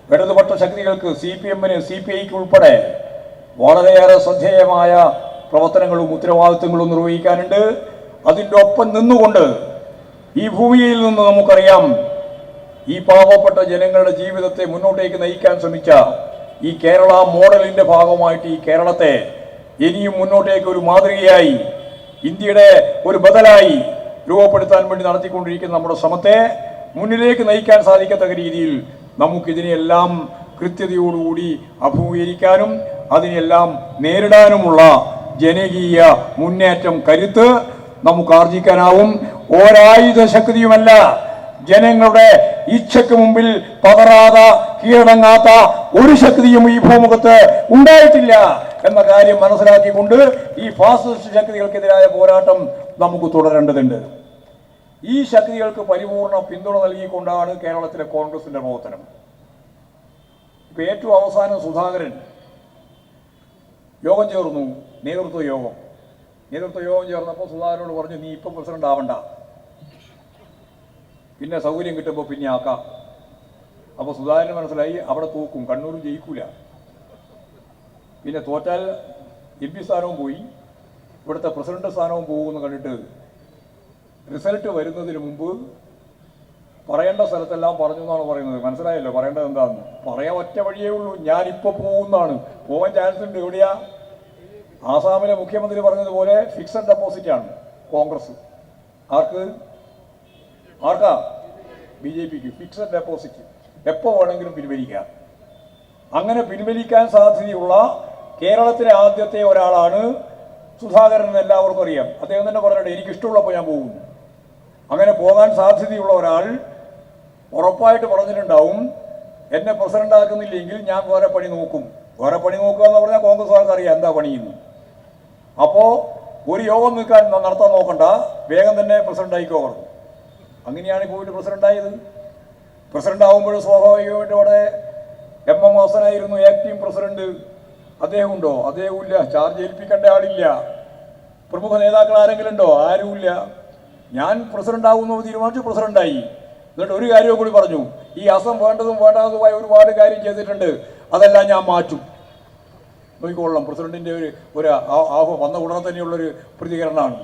ഇടതുപക്ഷ ശക്തികൾക്ക്, CPM-ന്, CPI-ക്ക് ഉൾപ്പെടെ വളരെയേറെ ശ്രദ്ധേയമായ പ്രവർത്തനങ്ങളും ഉത്തരവാദിത്വങ്ങളും നിർവഹിക്കാനുണ്ട്. അതിൻ്റെ ഒപ്പം നിന്നുകൊണ്ട് ഈ ഭൂമിയിൽ നിന്ന് നമുക്കറിയാം, ഈ പാവപ്പെട്ട ജനങ്ങളുടെ ജീവിതത്തെ മുന്നോട്ടേക്ക് നയിക്കാൻ ശ്രമിച്ച ഈ കേരള മോഡലിൻ്റെ ഭാഗമായിട്ട് ഈ കേരളത്തെ ഇനിയും മുന്നോട്ടേക്ക് ഒരു മാതൃകയായി, ഇന്ത്യയുടെ ഒരു ബദലായി രൂപപ്പെടുത്താൻ വേണ്ടി നടത്തിക്കൊണ്ടിരിക്കുന്ന നമ്മുടെ ശ്രമത്തെ മുന്നിലേക്ക് നയിക്കാൻ സാധിക്കത്തക്ക രീതിയിൽ നമുക്കിതിനെയെല്ലാം കൃത്യതയോടുകൂടി അഭിമുഖീകരിക്കാനും അതിനെല്ലാം നേരിടാനുമുള്ള ജനകീയ മുന്നേറ്റം, കരുത്ത് നമുക്ക് ആർജിക്കാനാവും. ഒരായുധ ശക്തിയുമല്ല ജനങ്ങളുടെ ഇച്ഛയ്ക്ക് മുമ്പിൽ പതറാതെ കീഴടങ്ങാത്ത ഒരു ശക്തിയും ഈ ഭൂമുഖത്ത് ഉണ്ടായിട്ടില്ല എന്ന കാര്യം മനസ്സിലാക്കിക്കൊണ്ട് ഈ ഫാസിസ്റ്റ് ശക്തികൾക്കെതിരായ പോരാട്ടം നമുക്ക് തുടരേണ്ടതുണ്ട്. ഈ ശക്തികൾക്ക് പരിപൂർണ പിന്തുണ നൽകിക്കൊണ്ടാണ് കേരളത്തിലെ കോൺഗ്രസിന്റെ പ്രവർത്തനം. ഇപ്പൊ ഏറ്റവും അവസാനം സുധാകരൻ യോഗം ചേർന്നു, നേതൃത്വ യോഗം ചേർന്നപ്പോൾ സുധാകരനോട് പറഞ്ഞു, നീ ഇപ്പം പ്രസിഡന്റ് ആവണ്ട, പിന്നെ സൗകര്യം കിട്ടുമ്പോൾ പിന്നെ ആക്കാം. അപ്പോൾ സുധാകരന് മനസ്സിലായി അവിടെ തോക്കും, കണ്ണൂരും ജയിക്കൂല, പിന്നെ തോറ്റാൽ MP സ്ഥാനവും പോയി, ഇവിടുത്തെ പ്രസിഡന്റ് സ്ഥാനവും പോകുമെന്ന് കണ്ടിട്ട് റിസൾട്ട് വരുന്നതിന് മുമ്പ് പറയേണ്ട സ്ഥലത്തെല്ലാം പറഞ്ഞു എന്നാണ് പറയുന്നത്. മനസ്സിലായല്ലോ പറയേണ്ടത് എന്താണെന്ന്? പറയാൻ ഒറ്റ വഴിയേ ഉള്ളൂ, ഞാനിപ്പോൾ പോകുന്നതാണ്. പോകാൻ ചാൻസ് ഉണ്ട്. എവിടെയാ? ആസാമിലെ മുഖ്യമന്ത്രി പറഞ്ഞതുപോലെ ഫിക്സഡ് ഡെപ്പോസിറ്റ് ആണ് കോൺഗ്രസ്. ആർക്കാ? BJP-ക്ക് ഫിക്സഡ് ഡെപ്പോസിറ്റ് എപ്പോൾ വേണമെങ്കിലും പിൻവലിക്കാം. അങ്ങനെ പിൻവലിക്കാൻ സാധ്യതയുള്ള കേരളത്തിലെ ആദ്യത്തെ ഒരാളാണ് സുധാകരൻ എന്ന് എല്ലാവർക്കും അറിയാം. അദ്ദേഹം തന്നെ പറഞ്ഞിട്ട് എനിക്കിഷ്ടമുള്ളപ്പോൾ ഞാൻ പോകും. അങ്ങനെ പോകാൻ സാധ്യതയുള്ള ഒരാൾ ഉറപ്പായിട്ട് പറഞ്ഞിട്ടുണ്ടാവും, എന്നെ പ്രസിഡന്റ് ആക്കുന്നില്ലെങ്കിൽ ഞാൻ വേറെ പണി നോക്കും. വേറെ പണി നോക്കുക എന്ന് പറഞ്ഞാൽ കോൺഗ്രസ്സുകാർക്ക് അറിയാം എന്താ പണിയെന്ന്. അപ്പോൾ ഒരു യോഗം നടത്താൻ നോക്കണ്ട, വേഗം തന്നെ പ്രസിഡന്റ് ആയിക്കോ പറഞ്ഞു. അങ്ങനെയാണ് പോയിട്ട് പ്രസിഡന്റായത്. പ്രസിഡന്റ് ആകുമ്പോൾ സ്വാഭാവികമായിട്ട് അവിടെ എം ഹസനായിരുന്നു ആക്ടിംഗ് പ്രസിഡന്റ്. അദ്ദേഹം ഉണ്ടോ? അദ്ദേഹമില്ല. ചാർജ് ഏൽപ്പിക്കേണ്ട ആളില്ല. പ്രമുഖ നേതാക്കൾ ആരെങ്കിലും ഉണ്ടോ? ആരുമില്ല. ഞാൻ പ്രസിഡന്റ് ആകുമെന്ന് തീരുമാനിച്ചു, പ്രസിഡന്റായി. എന്നിട്ട് ഒരു കാര്യവും കൂടി പറഞ്ഞു, ഈ അസം വേണ്ടതും വേണ്ടാത്തതുമായ ഒരുപാട് കാര്യം ചെയ്തിട്ടുണ്ട്, അതെല്ലാം ഞാൻ മാറ്റും. നോക്കിക്കൊള്ളാം. പ്രസിഡന്റിന്റെ ഒരു വന്ന ഉടനെ തന്നെയുള്ളൊരു പ്രതികരണമാണ്.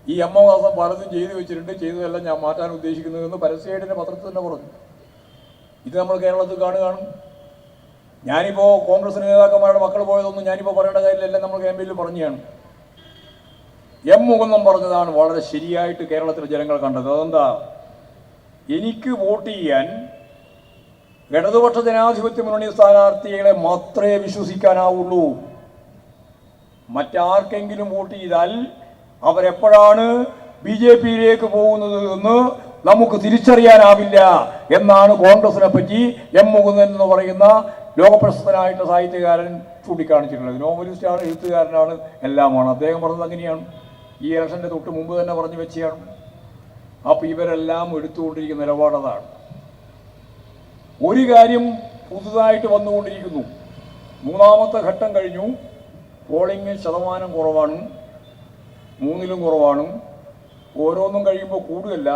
ഈ എം ഹസൻ പലതും ചെയ്തു വെച്ചിട്ടുണ്ട്, ചെയ്തതെല്ലാം ഞാൻ മാറ്റാൻ ഉദ്ദേശിക്കുന്നതെന്ന് പരസ്യമായിട്ട് പത്രത്തിൽ തന്നെ പറഞ്ഞു. ഇത് നമ്മൾ കേരളത്തിൽ കാണുകയാണ്. ഞാനിപ്പോൾ കോൺഗ്രസ് നേതാക്കന്മാരുടെ മക്കൾ പോയതൊന്നും ഞാനിപ്പോൾ പറയേണ്ട കാര്യമില്ല, നമ്മൾ ക്യാമ്പയിനിൽ പറഞ്ഞതാണ്. എം മുകുന്ദൻ പറഞ്ഞതാണ് വളരെ ശരിയായിട്ട് കേരളത്തിലെ ജനങ്ങൾ കണ്ടത്. അതെന്താ? എനിക്ക് വോട്ട് ചെയ്യാൻ ഇടതുപക്ഷ ജനാധിപത്യ മുന്നണി സ്ഥാനാർത്ഥികളെ മാത്രമേ വിശ്വസിക്കാനാവുള്ളൂ. മറ്റാർക്കെങ്കിലും വോട്ട് ചെയ്താൽ അവരെപ്പോഴാണ് BJPയിലേക്ക് പോകുന്നത് എന്ന് നമുക്ക് തിരിച്ചറിയാനാവില്ല എന്നാണ് കോൺഗ്രസിനെ പറ്റി എം മുകുന്ദൻ എന്ന് പറയുന്ന ലോകപ്രശസ്തനായിട്ടുള്ള സാഹിത്യകാരൻ ചൂണ്ടിക്കാണിച്ചിട്ടുള്ളത്. നോവലിസ്റ്റാണ്, എഴുത്തുകാരനാണ്, എല്ലാമാണ്. അദ്ദേഹം പറഞ്ഞത് അങ്ങനെയാണ്. ഈ ഇലക്ഷൻ്റെ തൊട്ട് മുമ്പ് തന്നെ പറഞ്ഞു വെച്ചാണ്. അപ്പോൾ ഇവരെല്ലാം എടുത്തുകൊണ്ടിരിക്കുന്ന നിലപാടതാണ്. ഒരു കാര്യം പുതുതായിട്ട് വന്നുകൊണ്ടിരിക്കുന്നു. മൂന്നാമത്തെ ഘട്ടം കഴിഞ്ഞു. പോളിംഗ് ശതമാനം കുറവാണ്, 3-ലും കുറവാണ്. ഓരോന്നും കഴിയുമ്പോൾ കൂടുകയല്ല,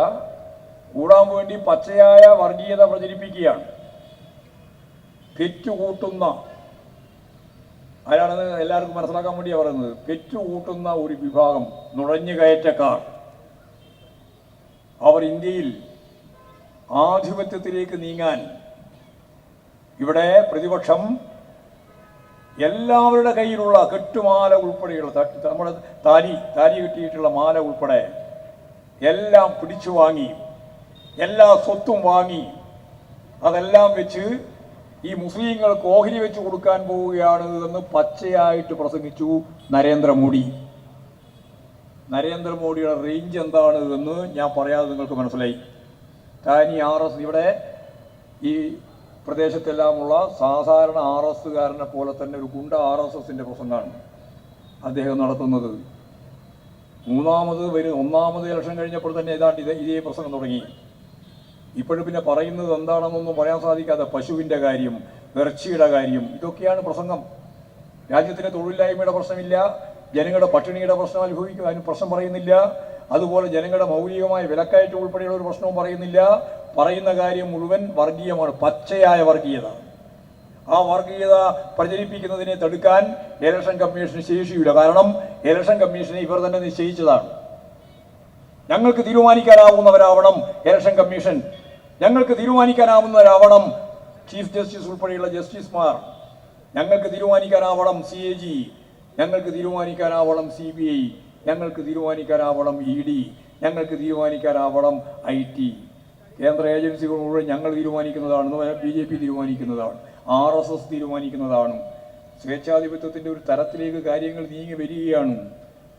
കൂടാൻ വേണ്ടി പച്ചയായ വർഗീയത പ്രചരിപ്പിക്കുകയാണ്. പെറ്റുകൂട്ടുന്ന ആരാണെന്ന് എല്ലാവർക്കും മനസ്സിലാക്കാൻ വേണ്ടിയാണ് പറയുന്നത്. പെറ്റുകൂട്ടുന്ന ഒരു വിഭാഗം നുഴഞ്ഞുകയറ്റക്കാർ, അവർ ഇന്ത്യയിൽ ആധിപത്യത്തിലേക്ക് നീങ്ങാൻ ഇവിടെ പ്രതിപക്ഷം എല്ലാവരുടെ കയ്യിലുള്ള കെട്ടുമാല ഉൾപ്പെടെയുള്ള നമ്മുടെ താലി കെട്ടിയിട്ടുള്ള മാല ഉൾപ്പെടെ എല്ലാം പിടിച്ചു വാങ്ങി, എല്ലാ സ്വത്തും വാങ്ങി, അതെല്ലാം വെച്ച് ഈ മുസ്ലിങ്ങൾക്ക് ഓഹരി വെച്ച് കൊടുക്കാൻ പോവുകയാണ് എന്ന് പച്ചയായിട്ട് പ്രസംഗിച്ചു നരേന്ദ്രമോദി. നരേന്ദ്രമോദിയുടെ റേഞ്ച് എന്താണ് എന്ന് ഞാൻ പറയാതെ നിങ്ങൾക്ക് മനസ്സിലായി. താനി RS ഇവിടെ ഈ പ്രദേശത്തെല്ലാമുള്ള സാധാരണ RSകാരനെ പോലെ തന്നെ ഒരു ഗുണ്ട RSSന്റെ പ്രസംഗമാണ് അദ്ദേഹം നടത്തുന്നത്. ഒന്നാമത് ഇലക്ഷൻ കഴിഞ്ഞപ്പോൾ തന്നെ ഇതേ പ്രസംഗം തുടങ്ങി. ഇപ്പോഴും പിന്നെ പറയുന്നത് എന്താണെന്നൊന്നും പറയാൻ സാധിക്കാതെ പശുവിൻ്റെ കാര്യം, ഇറച്ചിയുടെ കാര്യം, ഇതൊക്കെയാണ് പ്രസംഗം. രാജ്യത്തിന് തൊഴിലില്ലായ്മയുടെ പ്രശ്നമില്ല, ജനങ്ങളുടെ പട്ടിണിയുടെ പ്രശ്നം അതിന് പ്രശ്നം പറയുന്നില്ല. അതുപോലെ ജനങ്ങളുടെ മൗലികമായ വിലക്കയറ്റം ഉൾപ്പെടെയുള്ള ഒരു പ്രശ്നവും പറയുന്നില്ല. പറയുന്ന കാര്യം മുഴുവൻ വർഗീയമാണ്, പച്ചയായ വർഗീയത. ആ വർഗീയത പ്രചരിപ്പിക്കുന്നതിനെ തടുക്കാൻ ഇലക്ഷൻ കമ്മീഷന് ശേഷിയില്ല. കാരണം ഇലക്ഷൻ കമ്മീഷനെ ഇവർ തന്നെ നിശ്ചയിച്ചതാണ്. ഞങ്ങൾക്ക് തീരുമാനിക്കാനാവുന്നവരാവണം ഇലക്ഷൻ കമ്മീഷൻ, ഞങ്ങൾക്ക് തീരുമാനിക്കാനാവുന്നവരാവണം ചീഫ് ജസ്റ്റിസ് ഉൾപ്പെടെയുള്ള ജസ്റ്റിസുമാർ, ഞങ്ങൾക്ക് തീരുമാനിക്കാനാവണം CAG, ഞങ്ങൾക്ക് തീരുമാനിക്കാനാവണം CBI, ഞങ്ങൾക്ക് തീരുമാനിക്കാനാവണം ED, ഞങ്ങൾക്ക് തീരുമാനിക്കാനാവണം IT. കേന്ദ്ര ഏജൻസികൾ മുഴുവൻ ഞങ്ങൾ തീരുമാനിക്കുന്നതാണ്, BJP തീരുമാനിക്കുന്നതാണ്, RSS തീരുമാനിക്കുന്നതാണ്. സ്വേച്ഛാധിപത്യത്തിൻ്റെ ഒരു തരത്തിലേക്ക് കാര്യങ്ങൾ നീങ്ങി വരികയാണ്.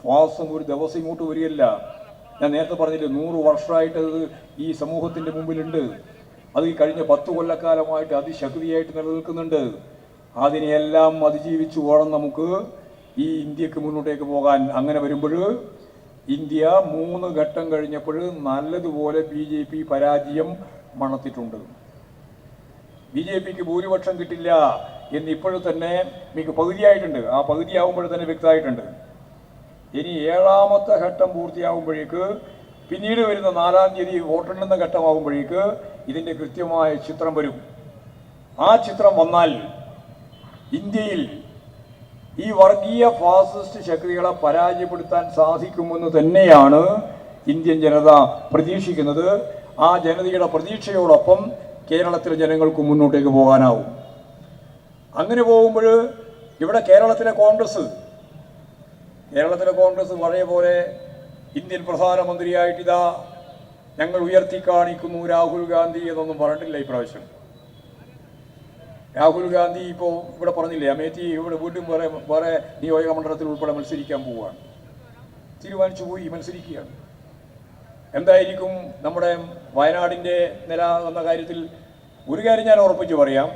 ശ്വാസം ഒരു ദിവസം ഇങ്ങോട്ട് വരികയല്ല. ഞാൻ നേരത്തെ പറഞ്ഞില്ലേ, 100 വർഷമായിട്ടത് ഈ സമൂഹത്തിൻ്റെ മുമ്പിലുണ്ട്. അത് ഈ കഴിഞ്ഞ 10 കൊല്ലക്കാലമായിട്ട് അതിശക്തിയായിട്ട് നിലനിൽക്കുന്നുണ്ട്. അതിനെയെല്ലാം അതിജീവിച്ചു വേണം നമുക്ക് ഈ ഇന്ത്യക്ക് മുന്നോട്ടേക്ക് പോകാൻ. അങ്ങനെ വരുമ്പോൾ ഇന്ത്യ 3 ഘട്ടം കഴിഞ്ഞപ്പോൾ നല്ലതുപോലെ BJP പരാജയം മണത്തിട്ടുണ്ട്. BJPക്ക് ഭൂരിപക്ഷം കിട്ടില്ല എന്ന് ഇപ്പോഴും തന്നെ മിക്ക പകുതിയായിട്ടുണ്ട്. ആ പകുതിയാവുമ്പോൾ തന്നെ വ്യക്തമായിട്ടുണ്ട്. ഇനി 7ാമത്തെ ഘട്ടം പൂർത്തിയാകുമ്പോഴേക്ക്, പിന്നീട് വരുന്ന 4-ാം തീയതി വോട്ടെണ്ണുന്ന ഘട്ടമാകുമ്പോഴേക്ക് ഇതിൻ്റെ കൃത്യമായ ചിത്രം വരും. ആ ചിത്രം വന്നാൽ ഇന്ത്യയിൽ ഈ വർഗീയ ഫാസിസ്റ്റ് ശക്തികളെ പരാജയപ്പെടുത്താൻ സാധിക്കുമെന്ന് തന്നെയാണ് ഇന്ത്യൻ ജനത പ്രതീക്ഷിക്കുന്നത്. ആ ജനതയുടെ പ്രതീക്ഷയോടൊപ്പം കേരളത്തിലെ ജനങ്ങൾക്ക് മുന്നോട്ടേക്ക് പോകാനാവും. അങ്ങനെ പോകുമ്പോൾ ഇവിടെ കേരളത്തിലെ കോൺഗ്രസ് പഴയ പോലെ ഇന്ത്യൻ പ്രധാനമന്ത്രിയായിട്ടിതാ ഞങ്ങൾ ഉയർത്തി കാണിക്കുന്നു രാഹുൽ ഗാന്ധി എന്നൊന്നും പറഞ്ഞിട്ടില്ല. ഇപ്രാവശ്യം രാഹുൽ ഗാന്ധി ഇപ്പോൾ ഇവിടെ പറഞ്ഞില്ലേ, അമേഠി ഇവിടെ വീണ്ടും വേറെ നിയോജക മണ്ഡലത്തിൽ ഉൾപ്പെടെ മത്സരിക്കാൻ പോവുകയാണ്. തീരുമാനിച്ചു പോയി, മത്സരിക്കുകയാണ്. എന്തായിരിക്കും നമ്മുടെ വയനാടിൻ്റെ നില എന്ന കാര്യത്തിൽ ഒരു കാര്യം ഞാൻ ഉറപ്പിച്ച് പറയാം.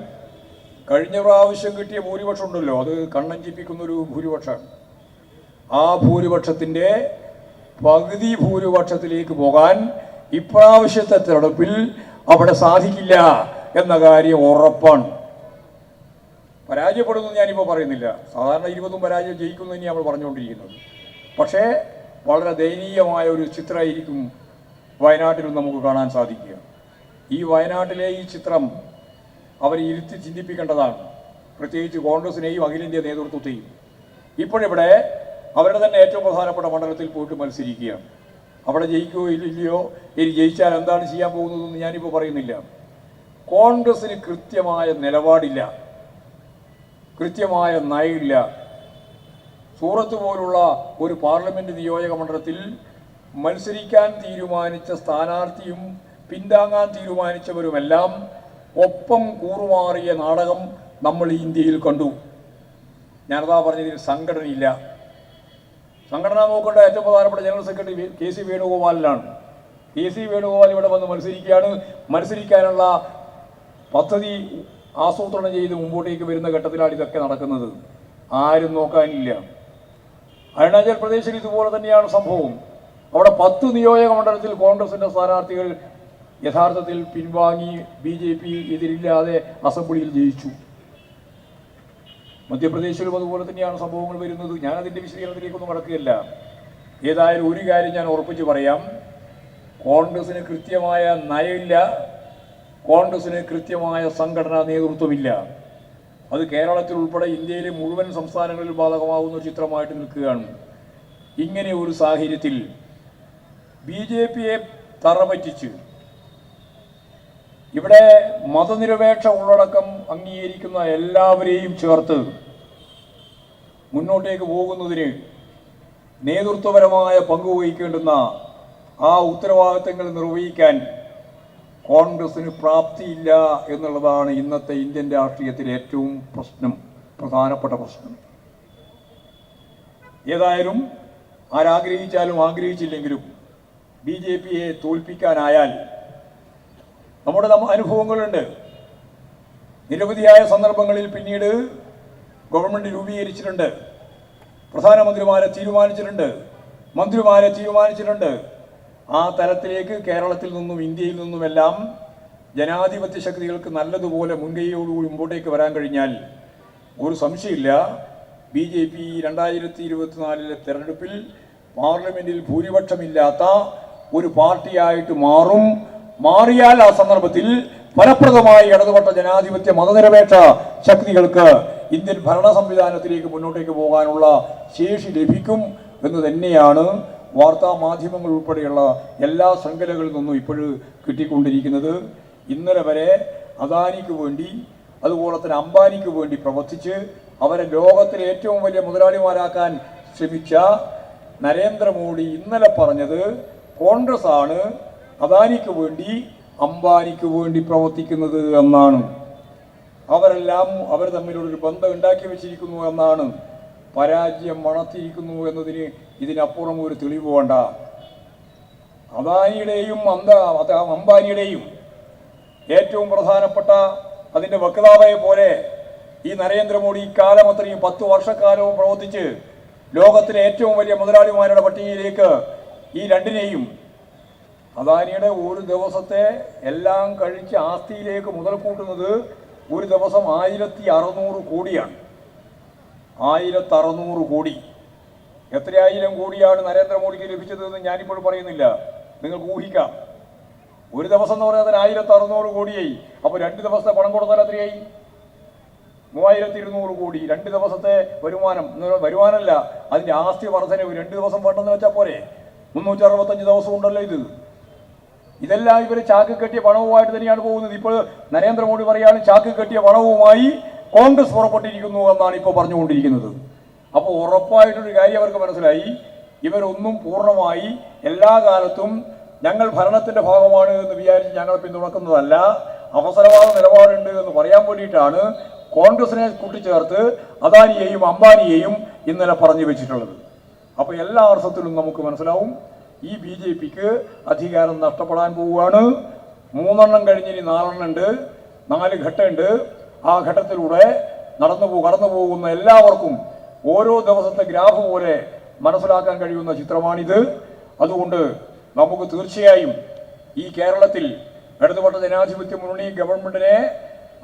കഴിഞ്ഞ പ്രാവശ്യം കിട്ടിയ ഭൂരിപക്ഷം ഉണ്ടല്ലോ, അത് കണ്ണഞ്ചിപ്പിക്കുന്നൊരു ഭൂരിപക്ഷമാണ്. ആ ഭൂരിപക്ഷത്തിൻ്റെ പകുതി ഭൂരിപക്ഷത്തിലേക്ക് പോകാൻ ഇപ്രാവശ്യത്തെ തെരഞ്ഞെടുപ്പിൽ അവിടെ സാധിക്കില്ല എന്ന കാര്യം ഉറപ്പാണ്. പരാജയപ്പെടുമെന്ന് ഞാനിപ്പോൾ പറയുന്നില്ല. സാധാരണ 20 പരാജയം ജയിക്കുന്നു തന്നെയാണ് നമ്മൾ പറഞ്ഞുകൊണ്ടിരിക്കുന്നത്. പക്ഷേ വളരെ ദയനീയമായ ഒരു ചിത്രമായിരിക്കും വയനാട്ടിൽ നമുക്ക് കാണാൻ സാധിക്കുക. ഈ വയനാട്ടിലെ ഈ ചിത്രം അവരെ ഇരുത്തി ചിന്തിപ്പിക്കേണ്ടതാണ്, പ്രത്യേകിച്ച് കോൺഗ്രസിനെയും അഖിലേന്ത്യാ നേതൃത്വത്തെയും. ഇപ്പോഴിവിടെ അവരുടെ തന്നെ ഏറ്റവും പ്രധാനപ്പെട്ട മണ്ഡലത്തിൽ പോയിട്ട് മത്സരിക്കുകയാണ്. അവിടെ ജയിക്കുകയോ ഇല്ലയോ, ഇനി ജയിച്ചാൽ എന്താണ് ചെയ്യാൻ പോകുന്നതെന്ന് ഞാനിപ്പോൾ പറയുന്നില്ല. കോൺഗ്രസിന് കൃത്യമായ നിലപാടില്ല, കൃത്യമായ നയമില്ല. സൂറത്ത് പോലുള്ള ഒരു പാർലമെൻറ്റ് നിയോജക മണ്ഡലത്തിൽ മത്സരിക്കാൻ തീരുമാനിച്ച സ്ഥാനാർത്ഥിയും പിന്താങ്ങാൻ തീരുമാനിച്ചവരുമെല്ലാം ഒപ്പം കൂറുമാറിയ നാടകം നമ്മൾ ഇന്ത്യയിൽ കണ്ടു. ഞാനതാ പറഞ്ഞതിൽ സംഘടനയില്ല. സംഘടന നോക്കേണ്ട ഏറ്റവും പ്രധാനപ്പെട്ട ജനറൽ സെക്രട്ടറി കെ.സി. വേണുഗോപാലിനാണ്. കെ.സി. വേണുഗോപാൽ ഇവിടെ വന്ന് മത്സരിക്കുകയാണ്. മത്സരിക്കാനുള്ള പദ്ധതി ആസൂത്രണം ചെയ്ത് മുമ്പോട്ടേക്ക് വരുന്ന ഘട്ടത്തിലാണ് ഇതൊക്കെ നടക്കുന്നത്. ആരും നോക്കാനില്ല. അരുണാചൽ പ്രദേശിൽ ഇതുപോലെ തന്നെയാണ് സംഭവം. അവിടെ 10 നിയോജക മണ്ഡലത്തിൽ കോൺഗ്രസിൻ്റെ സ്ഥാനാർത്ഥികൾ യഥാർത്ഥത്തിൽ പിൻവാങ്ങി BJP എതിരില്ലാതെ അസംബ്ലിയിൽ ജയിച്ചു. മധ്യപ്രദേശിലും അതുപോലെ തന്നെയാണ് സംഭവങ്ങൾ വരുന്നത്. ഞാനതിൻ്റെ വിശദീകരണത്തിലേക്കൊന്നും കടക്കുകയല്ല. ഏതായാലും ഒരു കാര്യം ഞാൻ ഉറപ്പിച്ച് പറയാം, കോൺഗ്രസിന് കൃത്യമായ നയമില്ല, കോൺഗ്രസിന് കൃത്യമായ സംഘടനാ നേതൃത്വമില്ല. അത് കേരളത്തിൽ ഉൾപ്പെടെ ഇന്ത്യയിലെ മുഴുവൻ സംസ്ഥാനങ്ങളിൽ ബാധകമാകുന്ന ഒരു ചിത്രമായിട്ട് നിൽക്കുകയാണ്. ഇങ്ങനെ ഒരു സാഹചര്യത്തിൽ BJPയെ തറപറ്റിച്ച് ഇവിടെ മതനിരപേക്ഷ ഉള്ളടക്കം അംഗീകരിക്കുന്ന എല്ലാവരെയും ചേർത്ത് മുന്നോട്ടേക്ക് പോകുന്നതിന് നേതൃത്വപരമായ പങ്കുവഹിക്കേണ്ടുന്ന ആ ഉത്തരവാദിത്തങ്ങൾ നിർവഹിക്കാൻ കോൺഗ്രസിന് പ്രാപ്തിയില്ല എന്നുള്ളതാണ് ഇന്നത്തെ ഇന്ത്യൻ രാഷ്ട്രീയത്തിലെ ഏറ്റവും പ്രധാനപ്പെട്ട പ്രശ്നം. ഏതായാലും ആരാഗ്രഹിച്ചാലും ആഗ്രഹിച്ചില്ലെങ്കിലും BJPയെ തോൽപ്പിക്കാനായാൽ നമ്മുടെ അനുഭവങ്ങളുണ്ട്. നിരവധിയായ സന്ദർഭങ്ങളിൽ പിന്നീട് ഗവൺമെൻറ് രൂപീകരിച്ചിട്ടുണ്ട്, പ്രധാനമന്ത്രിമാരെ തീരുമാനിച്ചിട്ടുണ്ട്, മന്ത്രിമാരെ തീരുമാനിച്ചിട്ടുണ്ട്. ആ തലത്തിലേക്ക് കേരളത്തിൽ നിന്നും ഇന്ത്യയിൽ നിന്നുമെല്ലാം ജനാധിപത്യ ശക്തികൾക്ക് നല്ലതുപോലെ മുൻകൈയോടുകൂടി മുമ്പോട്ടേക്ക് വരാൻ കഴിഞ്ഞാൽ ഒരു സംശയമില്ല, BJP 2024 തെരഞ്ഞെടുപ്പിൽ പാർലമെൻറ്റിൽ ഭൂരിപക്ഷമില്ലാത്ത ഒരു പാർട്ടിയായിട്ട് മാറിയാൽ ആ സന്ദർഭത്തിൽ ഫലപ്രദമായി ഇടതുപക്ഷ ജനാധിപത്യ മതനിരപേക്ഷ ശക്തികൾക്ക് ഇന്ത്യൻ ഭരണ സംവിധാനത്തിലേക്ക് മുന്നോട്ടേക്ക് പോകാനുള്ള ശേഷി ലഭിക്കും എന്ന് തന്നെയാണ് വാർത്താ മാധ്യമങ്ങൾ ഉൾപ്പെടെയുള്ള എല്ലാ ശൃംഖലകളിൽ നിന്നും ഇപ്പോഴും കിട്ടിക്കൊണ്ടിരിക്കുന്നത്. ഇന്നലെ വരെ അദാനിക്ക് വേണ്ടി അതുപോലെ തന്നെ അംബാനിക്ക് വേണ്ടി പ്രവർത്തിച്ച് അവരെ ലോകത്തിലെ ഏറ്റവും വലിയ മുതലാളിമാരാക്കാൻ ശ്രമിച്ച നരേന്ദ്രമോദി ഇന്നലെ പറഞ്ഞത് കോൺഗ്രസ് ആണ് അദാനിക്ക് വേണ്ടി അംബാനിക്ക് വേണ്ടി പ്രവർത്തിക്കുന്നത് എന്നാണ്. അവർ തമ്മിലൊരു ബന്ധം ഉണ്ടാക്കി വെച്ചിരിക്കുന്നു എന്നാണ്. പരാജയം മണത്തിരിക്കുന്നു എന്നതിന് ഇതിനപ്പുറം ഒരു തെളിവ് വേണ്ട. അദാനിയുടെയും അംബാനിയുടെയും ഏറ്റവും പ്രധാനപ്പെട്ട അതിൻ്റെ വക്താവെ പോലെ ഈ നരേന്ദ്രമോദി കാലം അത്രയും 10 വർഷക്കാലവും പ്രവർത്തിച്ച് ലോകത്തിലെ ഏറ്റവും വലിയ മുതലാളിമാരുടെ പട്ടികയിലേക്ക് ഈ രണ്ടിനെയും, അദാനിയുടെ ഒരു ദിവസത്തെ എല്ലാം കഴിച്ച് ആസ്തിയിലേക്ക് മുതൽ കൂട്ടുന്നത് ഒരു ദിവസം 1600 കോടിയാണ്. 1600 കോടി. എത്രയായിരം കോടിയാണ് നരേന്ദ്രമോദിക്ക് ലഭിച്ചതെന്ന് ഞാനിപ്പോൾ പറയുന്നില്ല, നിങ്ങൾക്ക് ഊഹിക്കാം. ഒരു ദിവസം എന്ന് പറയുന്നത് 1600 കോടിയായി. അപ്പോൾ 2 ദിവസത്തെ പണം കൊടുത്താൽ എത്രയായി? 3200 കോടി. 2 ദിവസത്തെ വരുമാനമല്ല, അതിൻ്റെ ആസ്തി വർധനവ് 2 ദിവസം വേണ്ടെന്ന് വെച്ചാൽ പോരെ? 365 ദിവസം ഉണ്ടല്ലോ ഇത്. ഇതെല്ലാം ഇവർ ചാക്ക് കെട്ടിയ പണവുമായിട്ട് തന്നെയാണ് പോകുന്നത്. ഇപ്പോൾ നരേന്ദ്രമോദി പറയാണ് ചാക്ക് കെട്ടിയ പണവുമായി കോൺഗ്രസ് പുറപ്പെട്ടിരിക്കുന്നു എന്നാണ് ഇപ്പോൾ പറഞ്ഞുകൊണ്ടിരിക്കുന്നത്. അപ്പോൾ ഉറപ്പായിട്ടൊരു കാര്യം അവർക്ക് മനസ്സിലായി, ഇവരൊന്നും പൂർണ്ണമായി എല്ലാ കാലത്തും ഞങ്ങൾ ഭരണത്തിൻ്റെ ഭാഗമാണ് എന്ന് വിചാരിച്ച് ഞങ്ങൾ പിന്തുണക്കുന്നതല്ല. അവസരവാദ നിലപാടുണ്ട് എന്ന് പറയാൻ വേണ്ടിയിട്ടാണ് കോൺഗ്രസിനെ കൂട്ടിച്ചേർത്ത് അദാനിയെയും അംബാനിയെയും ഇന്നലെ പറഞ്ഞു വെച്ചിട്ടുള്ളത്. അപ്പോൾ എല്ലാ അർത്ഥത്തിലും നമുക്ക് മനസ്സിലാവും ഈ BJPക്ക് അധികാരം നഷ്ടപ്പെടാൻ പോവുകയാണ്. 3 എണ്ണം കഴിഞ്ഞിനി 4 എണ്ണം ഉണ്ട്, 4 ഘട്ടമുണ്ട്. ആ ഘട്ടത്തിലൂടെ കടന്നു പോകുന്ന എല്ലാവർക്കും ഓരോ ദിവസത്തെ ഗ്രാഫ് പോലെ മനസ്സിലാക്കാൻ കഴിയുന്ന ചിത്രമാണിത്. അതുകൊണ്ട് നമുക്ക് തീർച്ചയായും ഈ കേരളത്തിൽ ഇടതുപക്ഷ ജനാധിപത്യ മുന്നണി ഗവൺമെന്റിനെ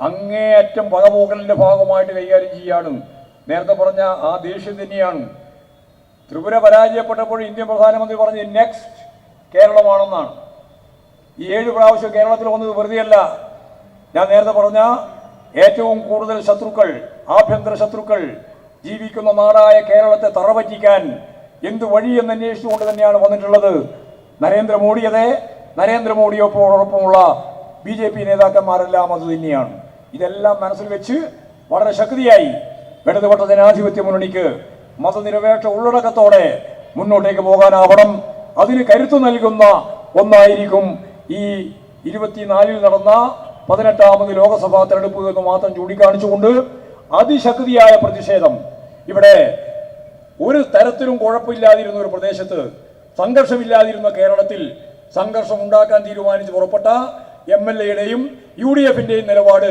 അങ്ങേയറ്റം പകപോകലിന്റെ ഭാഗമായിട്ട് കൈകാര്യം ചെയ്യാണ്. നേരത്തെ പറഞ്ഞ ആ ദേഷ്യം തന്നെയാണ്. ത്രിപുര പരാജയപ്പെട്ടപ്പോൾ ഇന്ത്യൻ പ്രധാനമന്ത്രി പറഞ്ഞ് നെക്സ്റ്റ് കേരളമാണെന്നാണ്. ഈ 7 പ്രാവശ്യം കേരളത്തിൽ വന്നത് വെറുതെയല്ല. ഞാൻ നേരത്തെ പറഞ്ഞ ഏറ്റവും കൂടുതൽ ശത്രുക്കൾ, ആഭ്യന്തര ശത്രുക്കൾ ജീവിക്കുന്ന നാടായ കേരളത്തെ തറപറ്റിക്കാൻ എന്ത് വഴിയെന്ന് അന്വേഷിച്ചുകൊണ്ട് തന്നെയാണ് വന്നിട്ടുള്ളത്. നരേന്ദ്രമോദി അതെ, നരേന്ദ്രമോദിയോടൊപ്പമുള്ള BJP നേതാക്കന്മാരെല്ലാം അത് തന്നെയാണ്. ഇതെല്ലാം മനസ്സിൽ വെച്ച് വളരെ ശക്തിയായി ഇടതുപക്ഷ ജനാധിപത്യ മുന്നണിക്ക് മതനിരപേക്ഷ ഉള്ളടക്കത്തോടെ മുന്നോട്ടേക്ക് പോകാനാവണം. അതിന് കരുത്തു നൽകുന്ന ഒന്നായിരിക്കും ഈ 24-ൽ നടന്ന 18ാമത് ലോക്സഭാ തെരഞ്ഞെടുപ്പ് എന്ന് മാത്രം ചൂണ്ടിക്കാണിച്ചുകൊണ്ട് അതിശക്തിയായ പ്രതിഷേധം. ഇവിടെ ഒരു തരത്തിലും കുഴപ്പമില്ലാതിരുന്ന ഒരു പ്രദേശത്ത്, സംഘർഷമില്ലാതിരുന്ന കേരളത്തിൽ സംഘർഷം ഉണ്ടാക്കാൻ തീരുമാനിച്ച് പുറപ്പെട്ട MLA-യുടെയും UDF-ന്റെയും നിലപാട്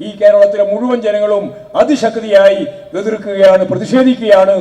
ഈ കേരളത്തിലെ മുഴുവൻ ജനങ്ങളും അതിശക്തിയായി എതിർക്കുകയാണ്, പ്രതിഷേധിക്കുകയാണ്.